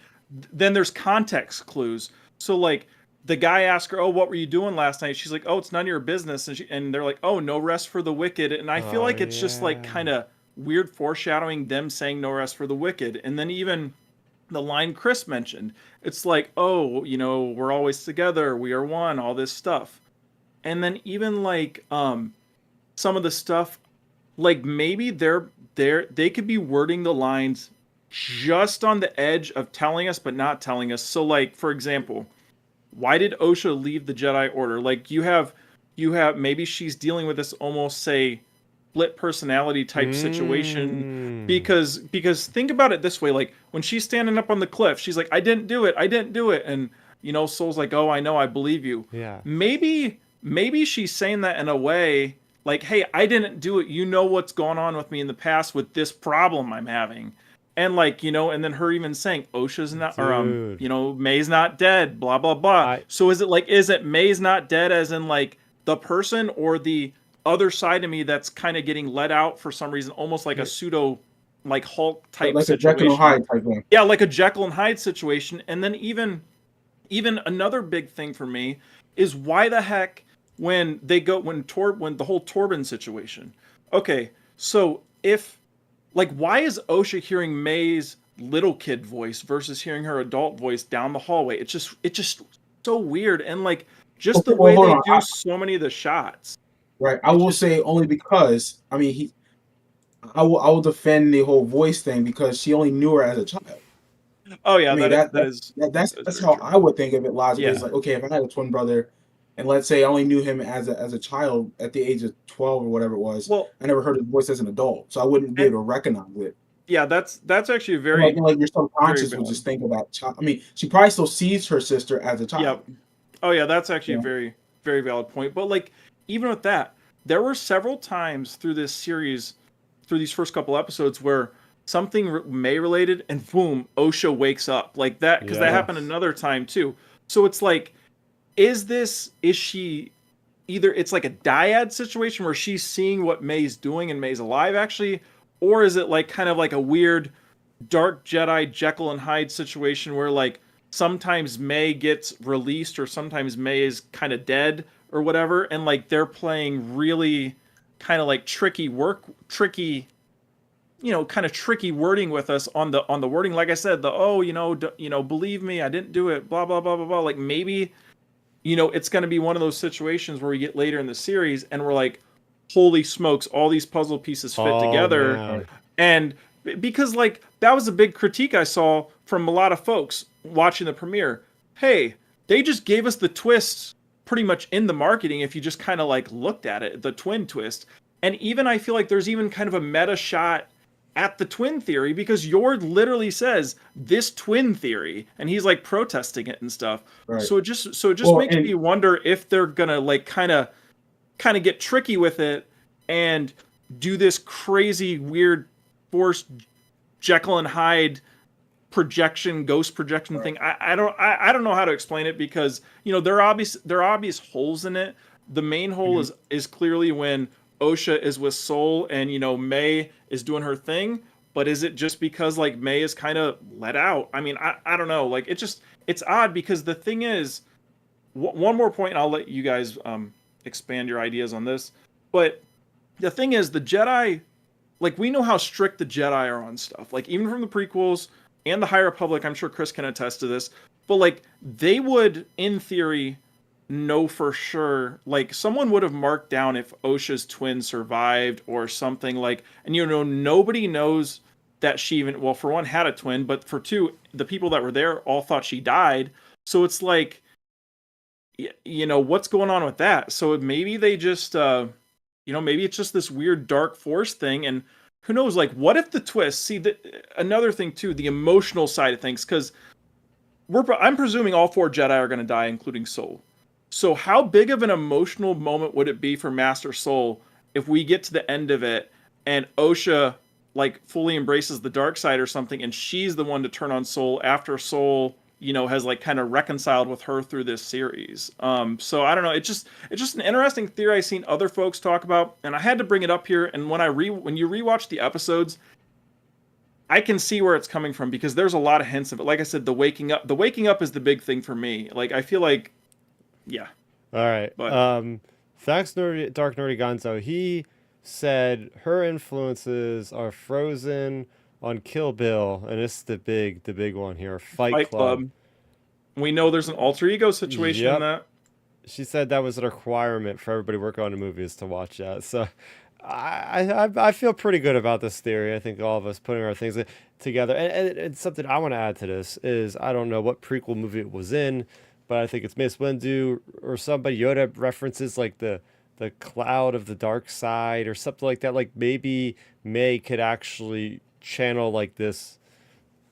then there's context clues. So like the guy asked her, "Oh, what were you doing last night?" She's like, "Oh, it's none of your business." And they're like, "Oh, no rest for the wicked." And I feel Oh like it's just like yeah. kind of weird foreshadowing them saying no rest for the wicked. And then even the line Chris mentioned, it's like, "Oh, we're always together, we are one," all this stuff. And then even like some of the stuff, like maybe they could be wording the lines just on the edge of telling us but not telling us. So like for example, why did Osha leave the Jedi Order? Like you have maybe she's dealing with this almost say split personality type situation, Mm. because think about it this way, like when she's standing up on the cliff, she's like, I didn't do it. And Soul's like, "Oh, I know, I believe you." Yeah. Maybe she's saying that in a way like, "Hey, I didn't do it. You know what's gone on with me in the past with this problem I'm having." And like, and then her even saying Osha's not, or Dude. May's not dead, blah blah blah. I So is it May's not dead as in like the person, or the other side of me that's kind of getting let out for some reason, almost like a pseudo like Hulk type Like a Jekyll and situation? Hyde type thing. Yeah, like a Jekyll and Hyde situation. And then even another big thing for me is why the heck when the whole Torben situation. Okay, so if like why is Osha hearing May's little kid voice versus hearing her adult voice down the hallway? It's just so weird, and like just the Well, way hold they on. do so many of the shots. Right. I It's will just say only because I mean I will defend the whole voice thing because she only knew her as a child. oh I yeah, mean that is that's very how true. I would think of it logically. It's Yeah. like, okay, if I had a twin brother, and let's say I only knew him as a child at the age of 12 or whatever it was, Well, I never heard his voice as an adult, so I wouldn't be and able to recognize it. yeah, that's actually a And very like your very subconscious would valid. just think of that child. I mean, she probably still sees her sister as a Yeah. child. Oh yeah, that's actually You a know, very very valid point. But like even with that, there were several times through this series, through these first couple episodes, where something May related, and boom, Osha wakes up like that, because that yeah. happened yes. another time too. So it's like, is she either it's like a dyad situation where she's seeing what May's doing and May's alive actually, or is it like kind of like a weird dark Jedi Jekyll and Hyde situation where like sometimes May gets released or sometimes May is kind of dead or whatever, and like they're playing really kind of like tricky, kind of tricky wording with us on the wording. Like I said, the oh, believe me, I didn't do it, blah blah blah blah blah. Like maybe it's going to be one of those situations where we get later in the series and we're like, holy smokes, all these puzzle pieces fit Oh together, Right. man. and because like that was a big critique I saw from a lot of folks watching the premiere. Hey, they just gave us the twist pretty much in the marketing if you just kind of like looked at it, the twin twist. And even I feel like there's even kind of a meta shot at the twin theory because Yord literally says this twin theory and he's like protesting it and stuff. Right. So it just Well, makes and me wonder if they're gonna like kind of get tricky with it and do this crazy weird forced Jekyll and Hyde projection, ghost projection right. thing. I don't know how to explain it because there are obvious holes in it. The main hole Mhm. is clearly when Osha is with Soul and May is doing her thing. But is it just because like May is kind of let out? I mean, I don't know. Like it's odd because the thing is, one more point, and I'll let you guys expand your ideas on this. But the thing is, the Jedi, like we know how strict the Jedi are on stuff. Like even from the prequels and the High Republic, I'm sure Chris can attest to this. But like they would, in theory, know for sure. Like someone would have marked down if Osha's twin survived or something like. And nobody knows that she even, well, for one, had a twin, but for two, the people that were there all thought she died. So it's like, what's going on with that? So maybe they just maybe it's just this weird dark force thing. And who knows, like what if the twist, see, another thing too, the emotional side of things, because I'm presuming all four Jedi are going to die, including Soul. So how big of an emotional moment would it be for Master Soul if we get to the end of it and Osha like fully embraces the dark side or something, and she's the one to turn on Soul after Soul has like kind of reconciled with her through this series. So I don't know. It's just an interesting theory I've seen other folks talk about, and I had to bring it up here. And when you rewatch the episodes, I can see where it's coming from because there's a lot of hints of it. Like I said, the waking up is the big thing for me. Like I feel like, yeah, All right. but Thanks, Dark Nerdy Gonzo. He said her influences are Frozen on Kill Bill, and it's the big one here, Fight Fight Club. Club, we know there's an alter ego situation in Yep. that. She said that was a requirement for everybody working on the movies to watch that. So I feel pretty good about this theory. I think all of us putting our things together, and something I want to add to this is I don't know what prequel movie it was in, but I think it's Mace Windu or somebody. Yoda references like the cloud of the dark side or something like that. Like maybe May could actually channel like this.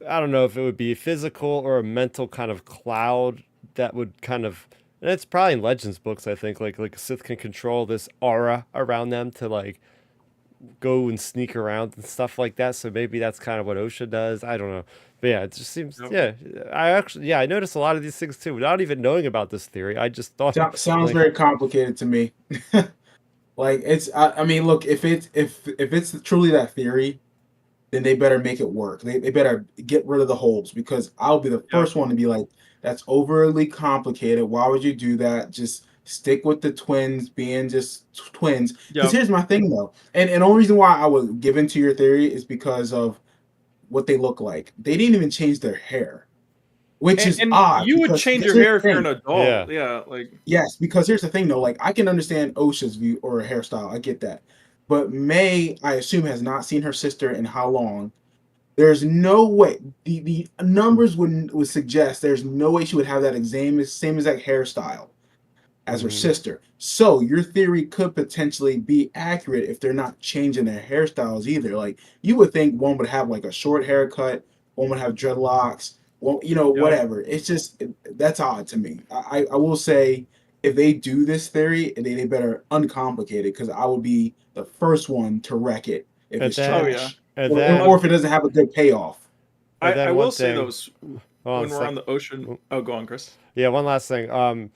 I don't know if it would be physical or a mental kind of cloud that would kind of, and it's probably in Legends books. I think like Sith can control this aura around them to like go and sneak around and stuff like that. So maybe that's kind of what Osha does. I don't know, but yeah, it just seems. Yep. Yeah, I noticed a lot of these things too without even knowing about this theory. I just thought Sounds like, very complicated to me. Like I mean, look, if it's truly that theory, then they better make it work. They better get rid of the holes because I'll be the Yep. first one to be like, that's overly complicated. Why would you do that? Just stick with the twins being just twins. Because Yep. here's my thing though, and the only reason why I was given to your theory is because of what they look like. They didn't even change their hair, which is And odd you would change because your here's hair the if you're an thing. yeah, adult. Yeah. Like, Yes, because here's the thing though, like I can understand OSHA's view or hairstyle. I get that. But May, I assume, has not seen her sister in how long? There's no way the numbers would suggest there's no way she would have that same exact hairstyle as her hmm sister. So your theory could potentially be accurate if they're not changing their hairstyles either. Like you would think one would have like a short haircut, one would have dreadlocks, well, yep. whatever. It's just that's odd to me. I will say if they do this theory, they better uncomplicated because I would be the first one to wreck it if and it's Oh then yeah. trash and or then if it doesn't have a good payoff. and I then will one say thing. though, Hold on a when we're sec. on the ocean. Oh, go on, Chris. Yeah, one last thing.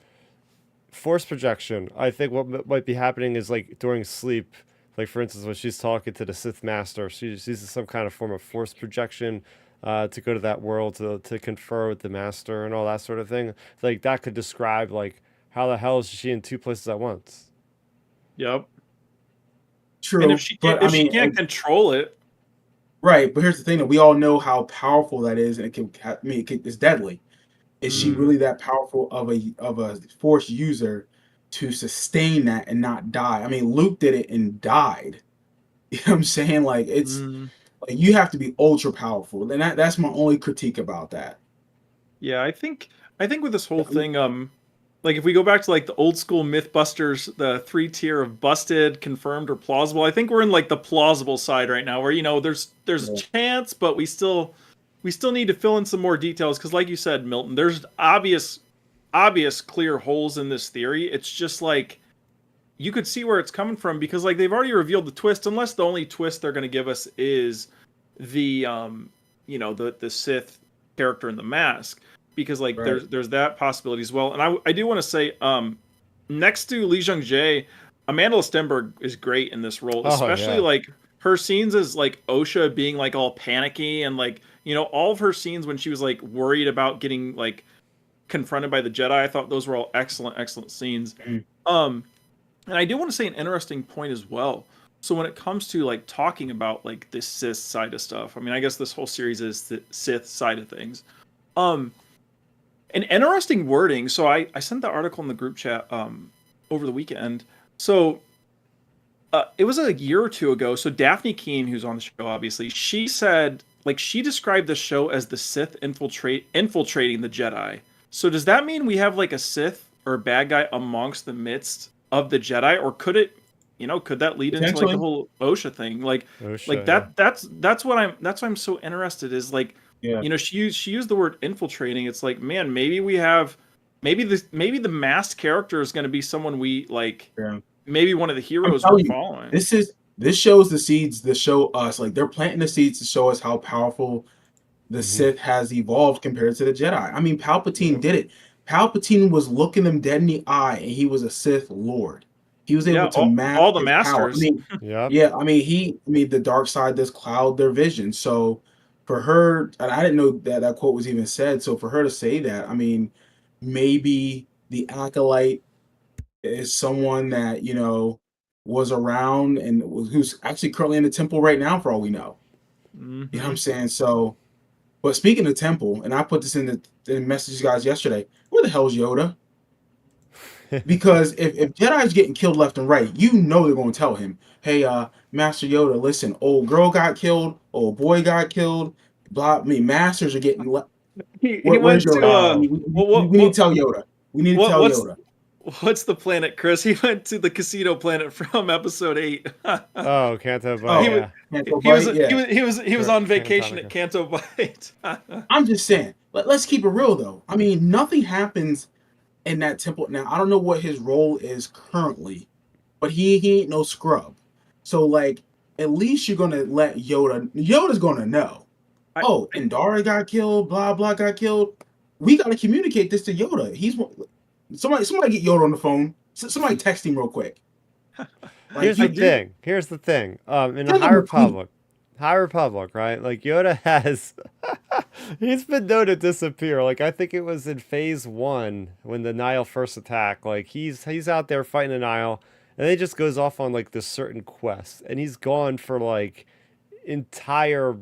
Force projection. I think what might be happening is like during sleep, like for instance, when she's talking to the Sith Master, she uses some kind of form of force projection to go to that world to confer with the Master and all that sort of thing. Like that could describe like how the hell is she in two places at once? Yep. And if True, she can't but I if she mean, can't control it, right. But here's the thing that we all know how powerful that is, and I mean, it's deadly. Is she mm, really that powerful of a force user to sustain that and not die? I mean, Luke did it and died. You know what I'm saying? Like it's mm, Like you have to be ultra powerful, and that's my only critique about that. Yeah, I think with this whole thing, like if we go back to like the old school Mythbusters, the 3 tier of busted, confirmed, or plausible, I think we're in like the plausible side right now, where there's a Yeah. chance, but we still need to fill in some more details because, like you said, Milton, there's obvious clear holes in this theory. It's just like you could see where it's coming from because like they've already revealed the twist, unless the only twist they're going to give us is the the Sith character in the mask, because like Right. there's that possibility as well. And I do want to say, next to Lee Jung Jae, Amanda Stenberg is great in this role, Oh especially yeah. like her scenes as like Osha being like all panicky, and like all of her scenes when she was like worried about getting like confronted by the Jedi. I thought those were all excellent scenes. Mhm. um and I do want to say an interesting point as well. So when it comes to like talking about like this Sith side of stuff, I mean, I guess this whole series is the Sith side of things. Um, an interesting wording. So I sent the article in the group chat over the weekend. So it was a year or two ago. So Daphne Keane, who's on the show, obviously, she said like she described the show as the Sith infiltrating the Jedi. So does that mean we have like a Sith or a bad guy amongst the midst of the Jedi, or could that lead into like the Potentially. whole OSHA thing? Oh Like shit, yeah. that's why I'm so interested is like, Yeah. she used the word infiltrating. It's like, man, maybe the masked character is going to be someone we like, Yeah. maybe one of the I'm heroes we're telling you, following. this shows the seeds to show us, like they're planting the seeds to show us how powerful the Hmm. Sith has evolved compared to the Jedi. I mean, Palpatine Yep. did it. Palpatine was looking them dead in the eye, and he was a Sith Lord. He was Yeah, able to mask all the his power. I masters. mean, Yep. yeah, I mean, the dark side does cloud their vision. So for her, and I didn't know that that quote was even said. So for her to say that, I mean, maybe the acolyte is someone that was around and who's actually currently in the temple right now, for all we know. You know what Hmm. I'm saying? So, but speaking of temple, and I put this in the message guys yesterday. Where the hell's Yoda? Because if Jedi's getting killed left and right, they're going to tell him, "Hey, Master Yoda, listen, old girl got killed, old boy got killed. Blah. I mean, masters are getting. He Where's went to Yoda? Oh. We need to tell Yoda. We need to what tell what's Yoda. what's the planet, Chris? He went to the casino planet from episode 8. Oh, Canto Bight, he Oh, was yeah. Canto he was Bite. Yeah. he was Sure. on vacation at Cantonica. Canto Bight. I'm just saying. Let's keep it real though. I mean, nothing happens in that temple. Now, I don't know what his role is currently, but he ain't no scrub. So like, at least you're gonna let Yoda. Yoda's gonna know. I, Oh, I Indara got killed. Blah blah got killed. We gotta communicate this to Yoda. Somebody get Yoda on the phone. Somebody text him real quick. Like Here's I the he do. thing. Here's the thing. In the send him a tweet. High Republic, right? Like Yoda has, he's been known to disappear. Like I think it was in Phase One when the Nile first attack. Like he's out there fighting the Nile, and then he just goes off on like this certain quest, and he's gone for like entire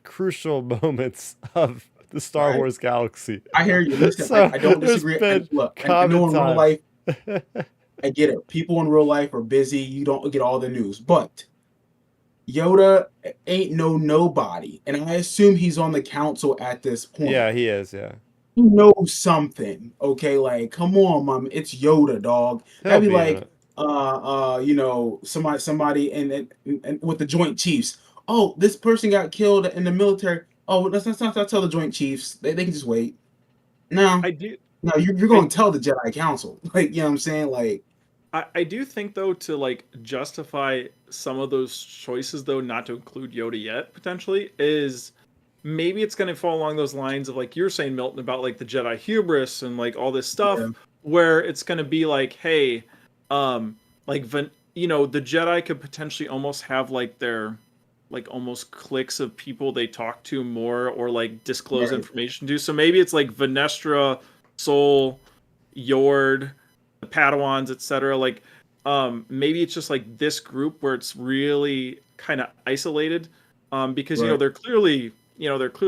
crucial moments of the Star Right. Wars galaxy. I hear you. Listen, So I don't there's disagree. And been look, I common know in real times. life, I get it. People in real life are busy. You don't get all the news, but Yoda ain't nobody, and I assume he's on the council at this point. Yeah, he is. Yeah, He knows something, okay? Like, come on, mom, it's Yoda, dog. he'll That'd be be in like, it. somebody and with the Joint Chiefs. Oh, this person got killed in the military. Oh, let's not tell the Joint Chiefs. They can just wait. No, I do. no, you're I going to tell the Jedi Council. Like, you know what I'm saying? Like, I do think though, to like justify some of those choices though, not to include Yoda yet potentially, is maybe it's going to fall along those lines of like you're saying, Milton, about like the Jedi hubris and like all this yeah, stuff, where it's going to be like, hey, like the Jedi could potentially almost have like their like almost cliques of people they talk to more, or like disclose right, information to. So maybe it's like Venestra, Soul, Yord, the Padawans, etc. Like, maybe it's just like this group where it's really kind of isolated, because right. they're clearly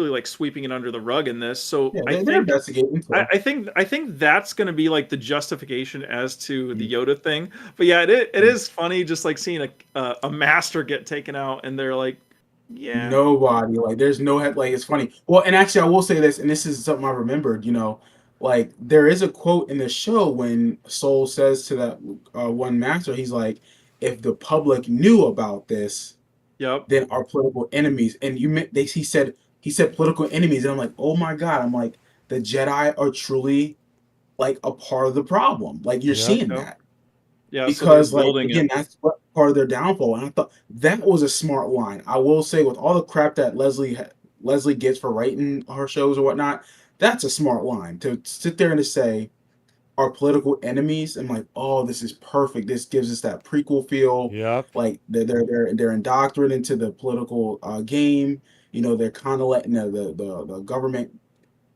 like sweeping it under the rug in this. So Yeah, I they're think investigating. I, So, I think I think that's going to be like the justification as to the mm, Yoda thing. But yeah, it mm, is funny just like seeing a master get taken out, and they're like, Yeah. Nobody, like, there's no head, like, it's funny. Well, and actually, I will say this, and this is something I remembered, like, there is a quote in the show when Soul says to that, one master, he's like, "If the public knew about this, Yep. then our political enemies," and he said political enemies, and I'm like, "Oh my god," I'm like, "The Jedi are truly, like, a part of the problem." Like, you're Yep. seeing Yep. that. Yeah. So they're Because, like, building it. again, that's what part of their downfall, and I thought that was a smart line. I will say with all the crap that Leslie gets for writing her shows or whatnot, that's a smart line to sit there and to say, "Our political enemies," I'm like, "Oh, this is perfect. This gives us that prequel feel." Yep. Like, they're indoctrinated into the political, game, they're kinda letting the government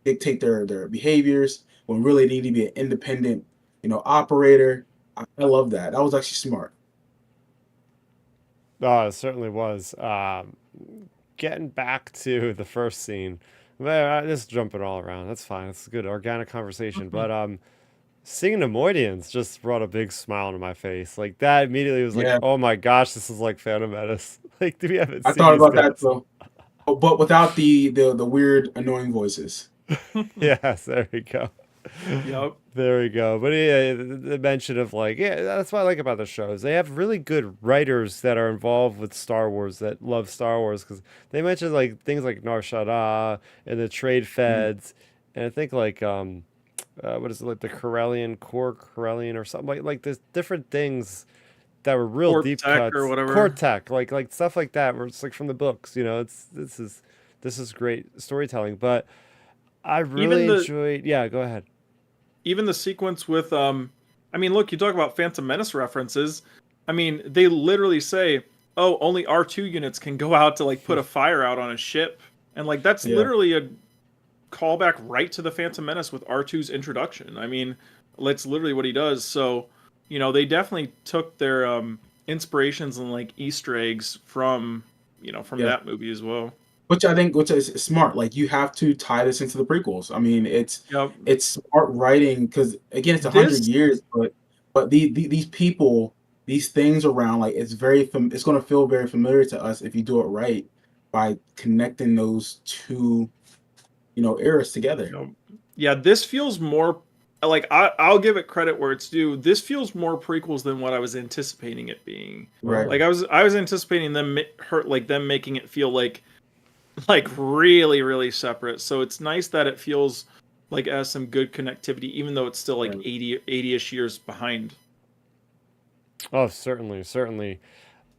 dictate their behaviors when really they need to be an independent, operator. I love that. That was actually smart. Oh, it certainly was. Getting back to the first scene, well, just jumping all around. That's fine. It's a good organic conversation. But seeing the Moidians just brought a big smile to my face. Like that immediately was like, Yeah, oh my gosh, this is like Phantom Menace. Like we haven't I seen thought these about that guys. too, but without the weird annoying voices. Yes, there we go. Yep. There we go. But yeah, the mention of like, yeah, that's what I like about the shows. They have really good writers that are involved with Star Wars that love Star Wars because they mention like things like Nar Shaddaa and the trade Mhm. feds, and I think like what is it like the Corellian core Corellian or something like there's different things that were real Corp deep tech or cuts, core whatever. tech, like stuff like that where it's like from the books. It's this is great storytelling. But I Even really the enjoyed. Yeah, go ahead. even the sequence with I mean, look, you talk about Phantom Menace references. I mean, they literally say, "Oh, only R2 units can go out to like put a fire out on a ship." And like that's Yeah. literally a callback right to the Phantom Menace with R2's introduction. I mean, that's literally what he does. So, they definitely took their inspirations and like Easter eggs from Yeah. that movie as well. Which is smart. Like, you have to tie this into the prequels. I mean, Yep. it's smart writing because again, it's 100 This years, but these people, these things around, like, it's going to feel very familiar to us if you do it right by connecting those two, eras together. know, yeah, this feels more like I'll give it credit where it's due. This feels more prequels than what I was anticipating it being. Right. Like Oh, I was anticipating them making it feel like really really separate. So it's nice that it feels like it has some good connectivity, even though it's still like Right. 80-ish years behind. oh, certainly, certainly.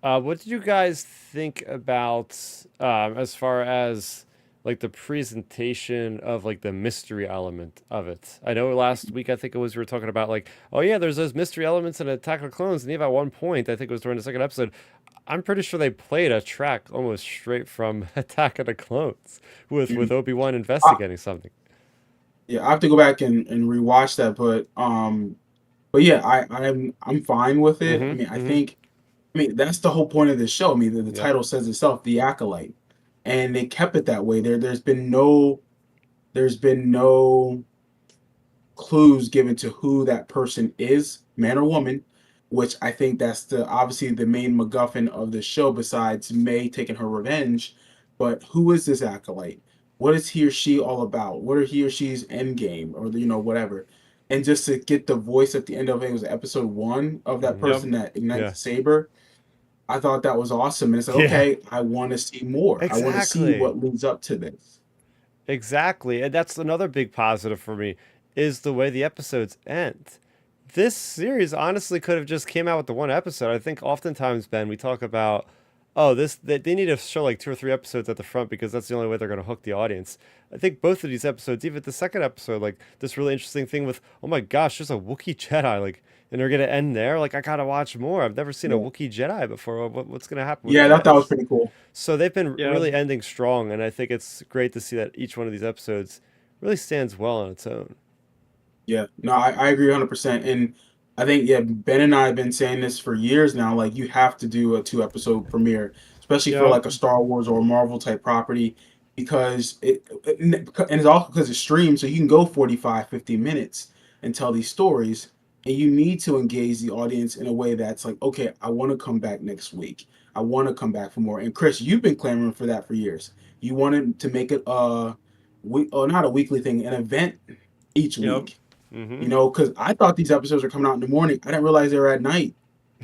What did you guys think about as far as like the presentation of like the mystery element of it? I know last week I think it was we were talking about like, oh yeah, there's those mystery elements in Attack of the Clones, and even at one point I think it was during the second episode, I'm pretty sure they played a track almost straight from Attack of the Clones with Mhm. Obi-Wan Uh, investigating something. yeah, I have to go back and rewatch that, but yeah, I'm fine with it. I Mm-hmm. mean, Mm-hmm. that's the whole point of this show. I mean, the Yep. title says itself, The Acolyte, and they kept it that way. There's been no clues given to who that person is, man or woman, which I think that's obviously the main MacGuffin of the show, besides May taking her revenge. But who is this acolyte? What is he or she all about? What are he or she's end game, or whatever? And just to get the voice at the end of it, was episode one of that Mm-hmm. Yep. person that ignites Yeah. the saber. I thought that was awesome, and it's like, Yeah. okay, I want to see more. I want to see Exactly. what leads up to this. Exactly. And that's another big positive for me is the way the episodes end. This series honestly could have just came out with the one episode. I think oftentimes, Ben, we talk about, oh, they need to show like two or three episodes at the front because that's the only way they're going to hook the audience. I think both of these episodes, even the second episode, like this really interesting thing with, oh my gosh, there's a Wookiee Jedi, like, and they're going to end there. Like, I got to watch more. I've never seen a Yeah, Wookiee Jedi before. What's going to happen with yeah, I thought that was this? pretty cool. So they've been Yeah. really ending strong, and I think it's great to see that each one of these episodes really stands well on its own. Yeah, no, I agree 100%. And I think, yeah, Ben and I have been saying this for years now. Like, you have to do a two-episode premiere, especially for Yep. like a Star Wars or a Marvel type property, because and it's also because it's streamed, so you can go 45, 50 minutes and tell these stories. And you need to engage the audience in a way that's like, okay, I want to come back next week. I want to come back for more. And Chris, you've been clamoring for that for years. You wanted to make it not a weekly thing, an event each Yep. week. Mm-hmm. You know, because I thought these episodes were coming out in the morning. I didn't realize they were at night.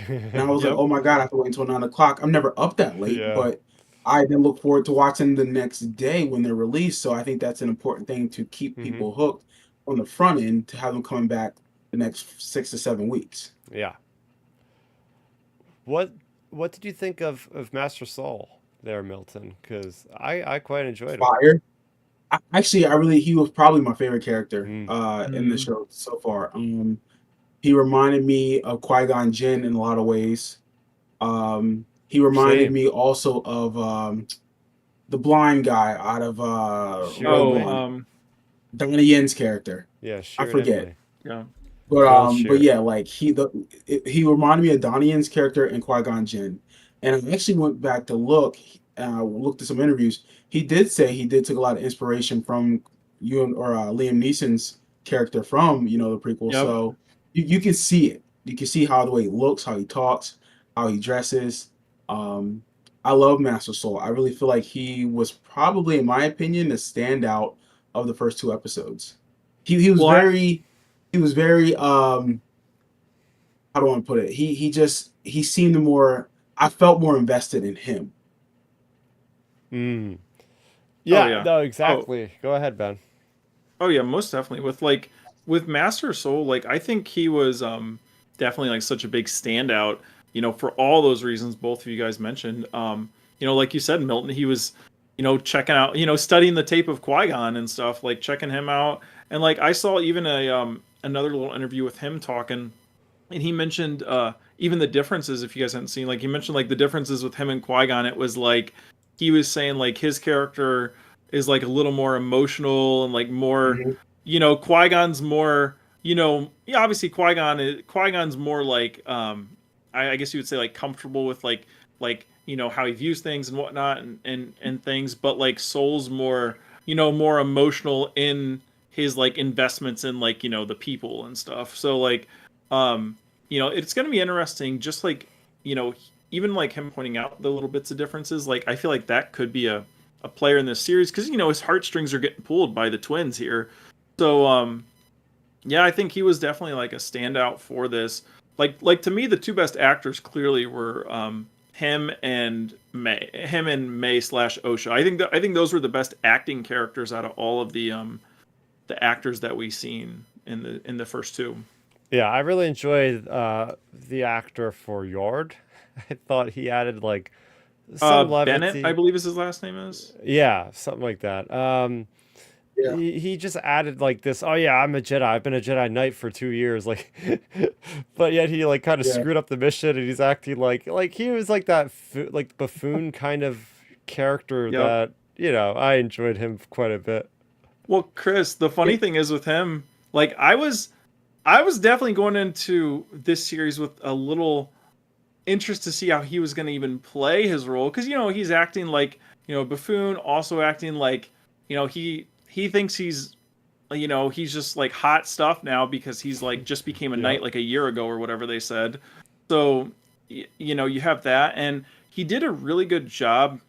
And I was like, Yep. oh my God, I have to wait until 9 o'clock. I'm never up that late, Yeah. but I then look forward to watching the next day when they're released. So I think that's an important thing to keep Mm-hmm. people hooked on the front end to have them coming back the next 6 to 7 weeks. Yeah. What what did you think of Master Soul there, Milton? Because I quite enjoyed him. Fire. Actually, he was probably my favorite character Mm. in the show so far. He reminded me of Qui-Gon Jinn in a lot of ways. He reminded Same. me also of the blind guy out of Rogue Oh, Sheeran. One, Donnie Yen's character. Yeah, I Sheeran forget. Inley. yeah. Old But Sheeran. yeah, like he reminded me of Donnie Yen's character in Qui-Gon Jinn. And I actually went back to looked at some interviews. He did say he did take a lot of inspiration from Liam Neeson's character from the prequel. Yep. So you can see it. You can see how the way he looks, how he talks, how he dresses. Um, I love Master Soul. I really feel like he was probably, in my opinion, the standout of the first two episodes. He was Well, very how do I want to put it? He seemed more. I felt more invested in him. Mm. oh Yeah, yeah. no, Oh, exactly. Go ahead, Ben. oh yeah, most definitely. With Master Soul, like I think he was definitely like such a big standout, for all those reasons both of you guys mentioned. Like you said, Milton, he was, checking out, studying the tape of Qui-Gon and stuff, like checking him out. And like I saw even a another little interview with him talking, and he mentioned even the differences. If you guys haven't seen, like he mentioned like the differences with him and Qui-Gon. It was like he was saying like his character is like a little more emotional and like more, Mhm. Qui-Gon's more, yeah, obviously Qui-Gon's more like I guess you would say like comfortable with like how he views things and whatnot and things, but like Soul's more, more emotional in his like investments in like the people and stuff. So like um it's going to be interesting, just like, you know, even like him pointing out the little bits of differences. Like, I feel like that could be a player in this series because, his heartstrings are getting pulled by the twins here. So, yeah, I think he was definitely like a standout for this. Like to me, the two best actors clearly were him and May slash Osha. I think those were the best acting characters out of all of the actors that we seen in the first two. Yeah, I really enjoyed the actor for Yord. I thought he added like some Bennett, I levity. believe is his last name is. Yeah, something like that. Yeah. He just added like this. Oh yeah, I'm a Jedi. I've been a Jedi Knight for 2 years. Like, but yet he like kind of Yeah. screwed up the mission, and he's acting like he was like that like buffoon kind of character Yep. that I enjoyed him quite a bit. Well, Chris, the funny It, thing is with him, like I was definitely going into this series with a little interest to see how he was going to even play his role because he's acting like buffoon, also acting like he thinks he's just like hot stuff now because he's like just became a Yeah. knight like a year ago or whatever they said. So you have that, and he did a really good job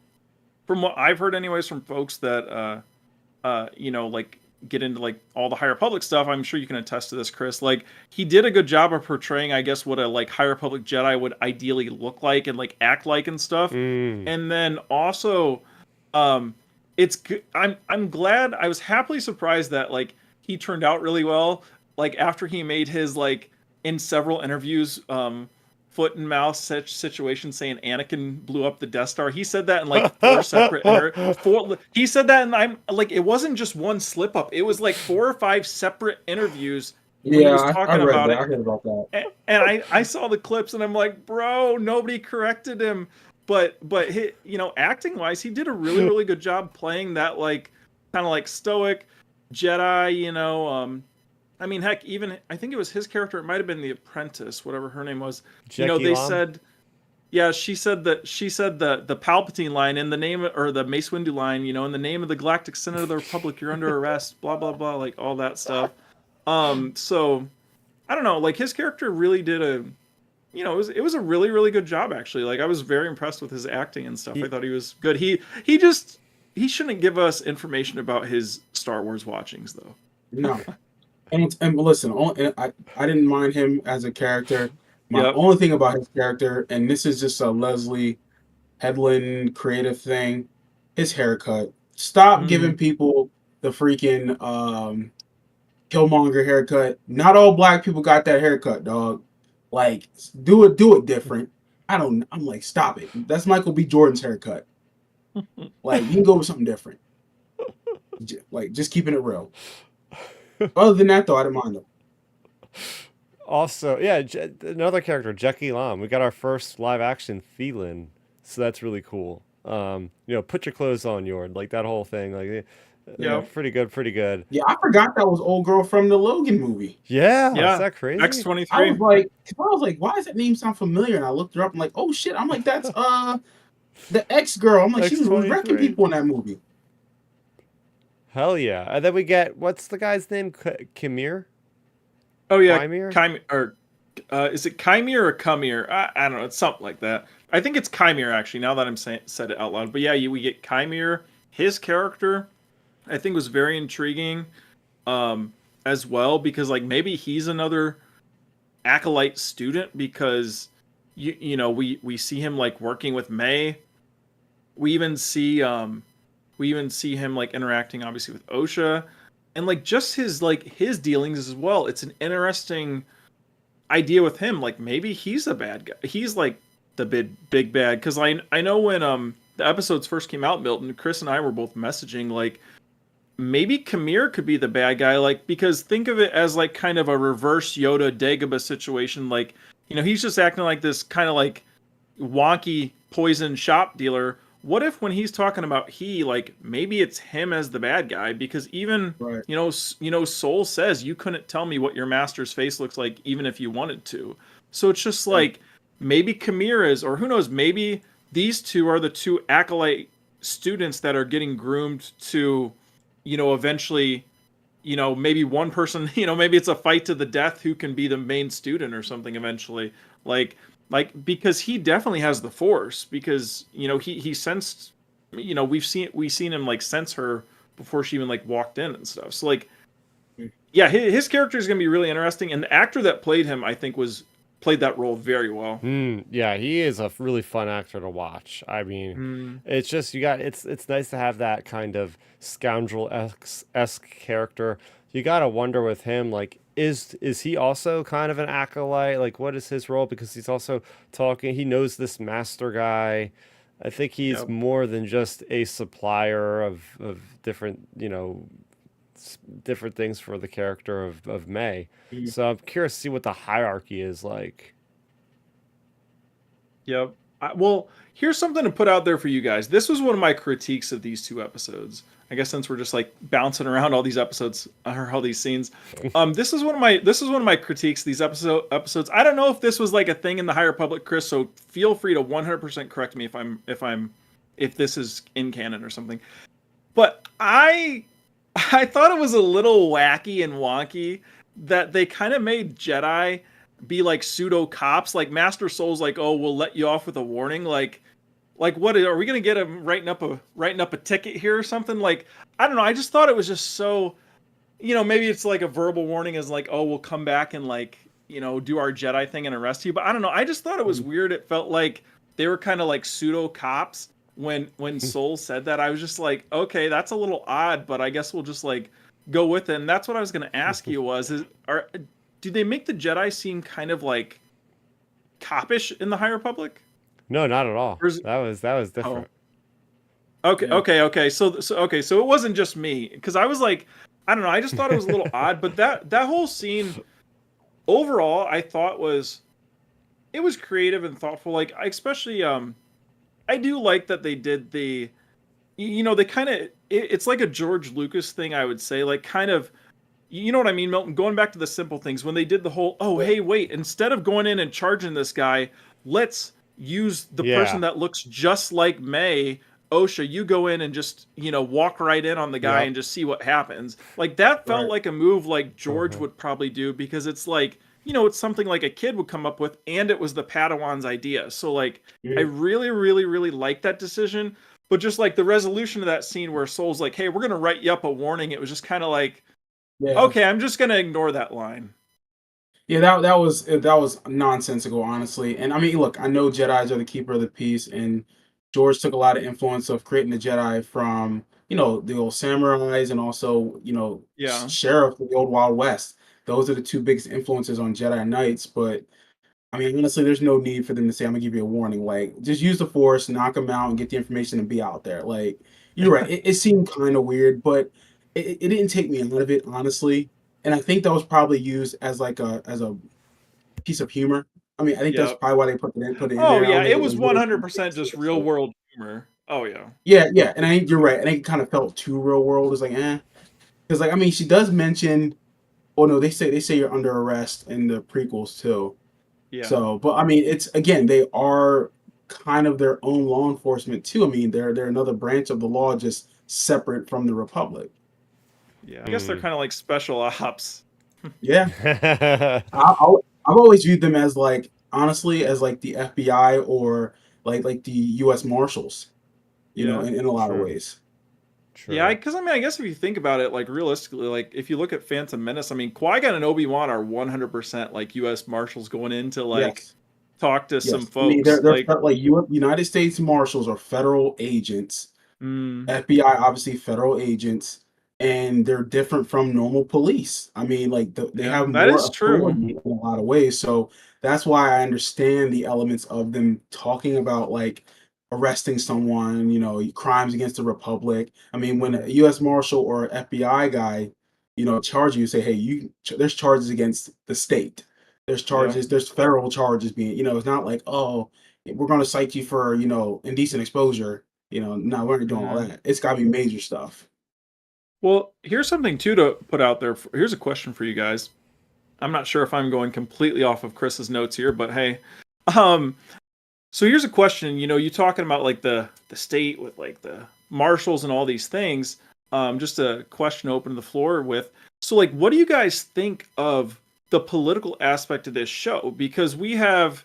from what I've heard, anyways, from folks that like get into like all the higher public stuff. I'm sure you can attest to this, Chris. Like he did a good job of portraying, I guess, what a like higher public Jedi would ideally look like and like act like and stuff. Mm. And then also, um, it's good. I'm glad. I was happily surprised that like he turned out really well. Like after he made his like in several interviews, foot and mouth such situation saying Anakin blew up the Death Star. He said that in like four separate four. He said that, and I'm like, it wasn't just one slip up. It was like 4 or 5 separate interviews when he yeah, was I talking read about that. it. I heard about that. And I saw the clips, and I'm like, bro, nobody corrected him. But acting wise, he did a really good job playing that like kind of like stoic Jedi. I mean, heck, even I think it was his character. It might have been the apprentice, whatever her name was. Jackie They Lam. said, yeah, she said the Palpatine line in the name, or the Mace Windu line. In the name of the Galactic Senate of the Republic, you're under arrest. Blah blah blah, like all that stuff. So I don't know. Like his character really did it was a really, really good job actually. Like I was very impressed with his acting and stuff. I He, thought he was good. He shouldn't give us information about his Star Wars watchings though. No. And listen, I didn't mind him as a character. My Yep. only thing about his character, and this is just a Leslie Headland creative thing, his haircut. Stop Mm. giving people the freaking Killmonger haircut. Not all black people got that haircut, dog. Like, do it different. I'm like, stop it. That's Michael B. Jordan's haircut. Like, you can go with something different. Like, just keeping it real. Other than that, though, I didn't mind him. also, yeah, another character, Jackie Lam. We got our first live action Thielen, so that's really cool. Put your clothes on, Yord, like that whole thing, like, Yep. pretty good, pretty good. Yeah, I forgot that was old girl from the Logan movie. Yeah, is Yeah. that crazy? I was X-23. like, why does that name sound familiar? And I looked her up. I'm like, oh shit. I'm like, that's the ex girl. I'm like, she was wrecking X-23. people in that movie. Hell yeah! And then we get what's the guy's name? Kimir? Oh yeah, Quimir? is it Chimere or Chimere? I don't know. It's something like that. I think it's Chimere actually. Now that I'm said it out loud, but yeah, we get Chimere. His character, I think, was very intriguing, as well because like maybe he's another Acolyte student because we see him like working with May. We even see him like interacting obviously with Osha, and like just his dealings as well. It's an interesting idea with him. Like maybe he's the bad guy. He's like the big bad. Because I know when the episodes first came out, Milton, Chris and I were both messaging like maybe Kamir could be the bad guy. Like because think of it as like kind of a reverse Yoda Dagobah situation. Like he's just acting like this kind of like wonky poison shop dealer. What if when he's talking about like maybe it's him as the bad guy because even Right. Soul says you couldn't tell me what your master's face looks like even if you wanted to. So it's just Right. like maybe Kamir is, or who knows, maybe these two are the two Acolyte students that are getting groomed to eventually maybe one person maybe it's a fight to the death who can be the main student or something eventually. Like because he definitely has the force because he sensed we've seen him like sense her before she even like walked in and stuff. So like yeah, his character is going to be really interesting, and the actor that played him I think played that role very well. Yeah, he is a really fun actor to watch. I mean, Mm, it's just it's nice to have that kind of scoundrel esque character. You gotta wonder with him, like, is he also kind of an acolyte? Like, what is his role? Because he's also talking. He knows this master guy. I think he's yep. more than just a supplier of different different things for the character of May. Mhm. So I'm curious to see what the hierarchy is like. Yep. Well, here's something to put out there for you guys. This was one of my critiques of these two episodes. I guess since we're just like bouncing around all these episodes or all these scenes, this is one of my critiques of these episodes. I don't know if this was like a thing in the High Republic, Chris. So feel free to 100% correct me if this is in canon or something. But I thought it was a little wacky and wonky that they kind of made Jedi be like pseudo cops. Like Master Soul's like, oh, we'll let you off with a warning. Like what are we gonna get him writing up a ticket here or something? Like I don't know. I just thought it was just so, maybe it's like a verbal warning as like, oh, we'll come back and like do our Jedi thing and arrest you. But I don't know. I just thought it was weird. It felt like they were kind of like pseudo cops when Soul said that. I was just like, okay, that's a little odd, but I guess we'll just like go with it. And that's what I was gonna ask you do they make the Jedi seem kind of like copish in the High Republic? No, not at all. Or is, That was oh, different. okay, Yeah. okay. So it wasn't just me because I was like, I don't know. I just thought it was a little odd, but that whole scene overall, I thought it was creative and thoughtful. Like, I especially I do like that they did they kind of it's like a George Lucas thing, I would say, like kind of. You know what I mean, Milton? Going back to the simple things, when they did the whole, oh, hey, wait, instead of going in and charging this guy, let's use the person Yeah. that looks just like May. Osha, you go in and just, walk right in on the guy Yep. and just see what happens. Like, that felt Right. like a move like George Uh-huh. would probably do because it's like, it's something like a kid would come up with, and it was the Padawan's idea. So like, I Mhm. really, really, really like that decision. But just like the resolution of that scene where Soul's like, "Hey, we're gonna write you up a warning," it was just kind of like, Yeah. okay, I'm just gonna ignore that line. Yeah, that was nonsensical, honestly. And I mean, look, I know Jedi's are the keeper of the peace, and George took a lot of influence of creating the Jedi from the old samurais and also Yeah, Sheriff of the old Wild West. Those are the two biggest influences on Jedi Knights. But I mean, honestly, there's no need for them to say, "I'm gonna give you a warning." Like, just use the Force, knock them out, and get the information and be out there. Like, you're right. It seemed kind of weird, but it didn't take me out of it, honestly. And I think that was probably used as like a piece of humor. I mean, I think that's yeah. probably why they put it in Oh there. I yeah, don't think it it was was really 100% just real so world humor. Oh yeah, yeah, yeah, and I think you're right. I think it kind of felt too real world. It's like, because like I mean, she does mention. Oh no, they say you're under arrest in the prequels too. yeah, So, but I mean, it's again, they are kind of their own law enforcement too. I mean, they're another branch of the law, just separate from the Republic. yeah. I guess they're Hmm. kind of like special ops. Yeah, I've always viewed them as like honestly as like the FBI or like the U.S. Marshals. Yeah. In a lot of True. ways. Yeah, True. because I mean, I guess if you think about it, like realistically, like if you look at Phantom Menace, I mean, Qui-Gon and Obi-Wan are 100% like U.S. Marshals going in to like Yes, talk to some yes. I mean, they're folks. they're Like, fe- like United States Marshals are federal agents. mm, FBI, obviously federal agents, and they're different from normal police. I mean, like they yeah, have that more is true. authority in a lot of ways. So that's why I understand the elements of them talking about like arresting someone, crimes against the republic. I mean, when a Mm, U.S. Marshal or FBI guy, charge you, say, hey, there's charges against the state. yeah. There's federal charges being, it's not like, oh, we're going to cite you for, indecent exposure. No, we aren't doing all Yeah. that. It's gotta be major stuff. Well, here's something too to put out there. Here's a question for you guys. I'm not sure if I'm going completely off of Chris's notes here, but hey, um, so here's a question. You talking about like the state with like the marshals and all these things. Just a question to open the floor with. So like, what do you guys think of the political aspect of this show? Because we have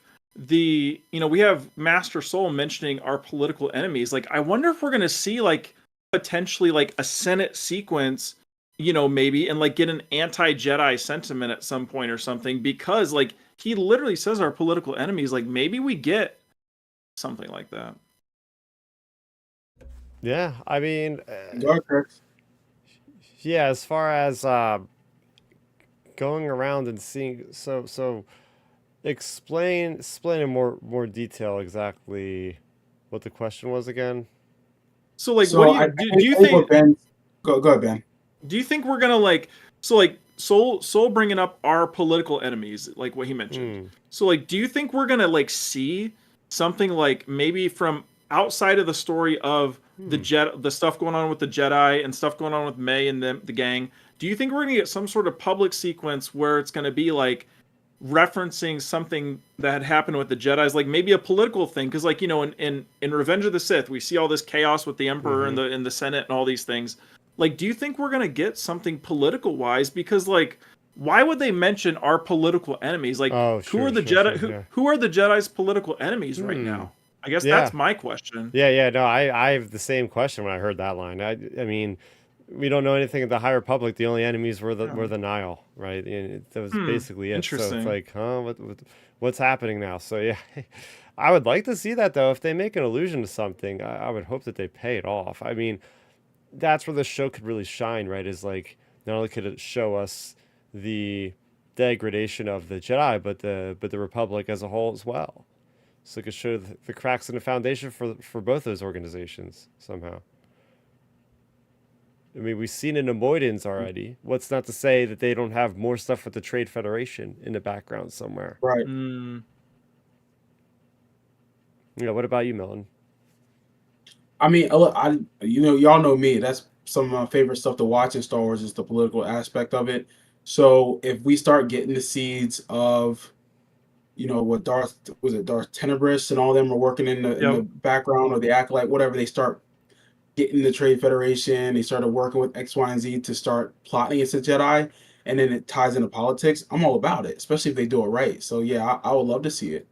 Master Soul mentioning our political enemies. Like, I wonder if we're gonna see like potentially like a Senate sequence, maybe, and like get an anti-Jedi sentiment at some point or something. Because like he literally says our political enemies. Like maybe we get something like that. Yeah, I mean, Go ahead, Chris. yeah, as far as going around and seeing, so explain in more detail exactly what the question was again. So like, what So do I, you I do? Do think you I think what think Ben go ahead, Ben. do you think we're gonna like so like Soul bringing up our political enemies like what he mentioned? Hmm. So like, do you think we're gonna like see something like maybe from outside of the story of Hmm. the stuff going on with the Jedi and stuff going on with May and the gang? Do you think we're gonna get some sort of public sequence where it's gonna be like referencing something that had happened with the Jedi's, like maybe a political thing? Because like in Revenge of the Sith, we see all this chaos with the Emperor and Mm-hmm. the Senate and all these things. Like, do you think we're gonna get something political wise? Because like, why would they mention our political enemies? Like, Oh, who are sure, the sure, Jedi? sure. Who Yeah. who are the Jedi's political enemies right Hmm. now? I guess Yeah. that's my question. Yeah, yeah, no, I have the same question when I heard that line. I mean, we don't know anything of the High Republic. The only enemies were Yeah. the Nile, right? And that was Hmm. basically it. So it's Interesting. like, huh, what's happening now? So yeah, I would like to see that though. If they make an allusion to something, I would hope that they pay it off. I mean, that's where the show could really shine, right? Is like not only could it show us the degradation of the Jedi, but the Republic as a whole as well. So it could show the cracks in the foundation for both those organizations somehow. I mean, we've seen it in Nemoidans already. What's not to say that they don't have more stuff with the Trade Federation in the background somewhere? Right. Hmm. What about you, Milton? I mean, look, y'all know me. That's some of my favorite stuff to watch in Star Wars is the political aspect of it. So if we start getting the seeds of, what Darth Tenebris and all them are working in the Yep. background or the Acolyte, whatever, they start getting the Trade Federation, they started working with X, Y, and Z to start plotting against the Jedi. and then it ties into politics, I'm all about it, especially if they do it right. So yeah, I would love to see it.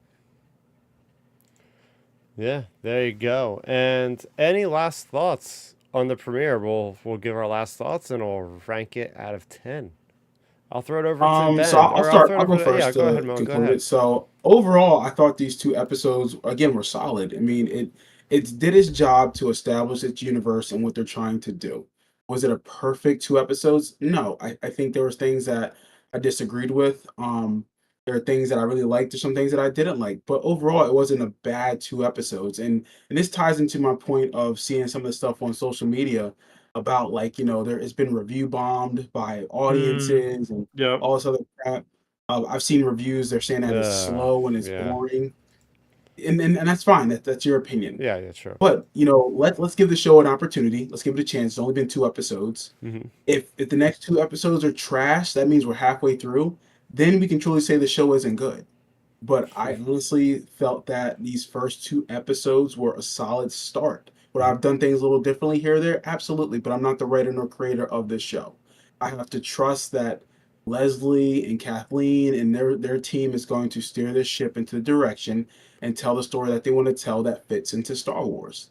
Yeah, there you go. And any last thoughts on the premiere? We'll give our last thoughts and we'll rank it out of 10. I'll throw it over to So Ben, I'll or I'll start. throw it I'll go over to, yeah, first go ahead, to Mo, go conclude ahead. it. So overall, I thought these two episodes again were solid. I mean, it did its job to establish its universe and what they're trying to do. Was it a perfect two episodes? No, I think there was things that I disagreed with. There are things that I really liked. There's some things that I didn't like. But overall, it wasn't a bad two episodes. And this ties into my point of seeing some of the stuff on social media about like there has been review bombed by Mm, audiences and yep. all this other crap. I've seen reviews, they're saying that it's slow and it's Yeah, boring. And that's fine. That's your opinion. yeah, yeah, true. But let's give the show an opportunity. Let's give it a chance. It's only been two episodes. Hmm. If the next two episodes are trash, that means we're halfway through. Then we can truly say the show isn't good. But I honestly felt that these first two episodes were a solid start. Would I have done things a little differently here or there? Absolutely, but I'm not the writer nor creator of this show. I have to trust that Leslie and Kathleen and their team is going to steer this ship into the direction and tell the story that they want to tell that fits into Star Wars.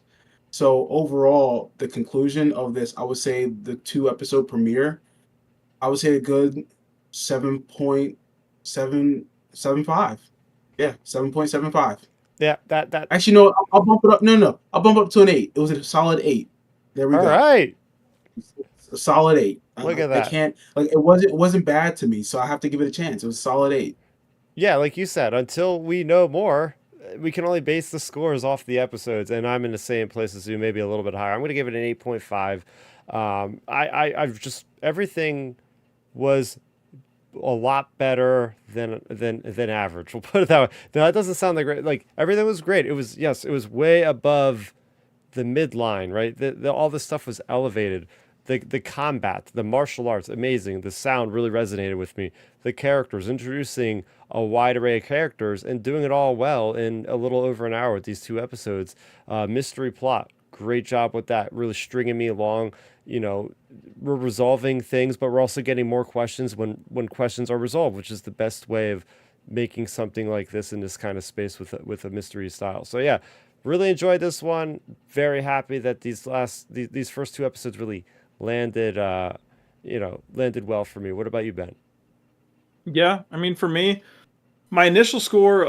So overall, the conclusion of this, I would say the two episode premiere, I would say a good 7.775. Yeah, 7.75. Yeah, that. Actually, no, I'll bump it up. No, no, I'll bump up to an 8. It was a solid 8. There we All go. right, A solid 8. look at I that. can't like it wasn't bad to me, so I have to give it a chance. It was a solid 8. Yeah, like you said, until we know more, we can only base the scores off the episodes, and I'm in the same place as you, maybe a little bit higher. I'm going to give it an 8.5. I've just everything was a lot better than average. We'll put it that way. Now, that doesn't sound like great. Like everything was great. It was, yes, it was way above the midline, right? All this stuff was elevated. The combat, the martial arts, amazing. The sound really resonated with me. The characters, introducing a wide array of characters and doing it all well in a little over an hour with these two episodes. Mystery plot, great job with that. Really stringing me along. You know, we're resolving things, but we're also getting more questions when questions are resolved, which is the best way of making something like this in this kind of space with a mystery style. So yeah, really enjoyed this one. Very happy that these first two episodes really landed landed well for me. What about you, Ben? Yeah, I mean, for me, my initial score,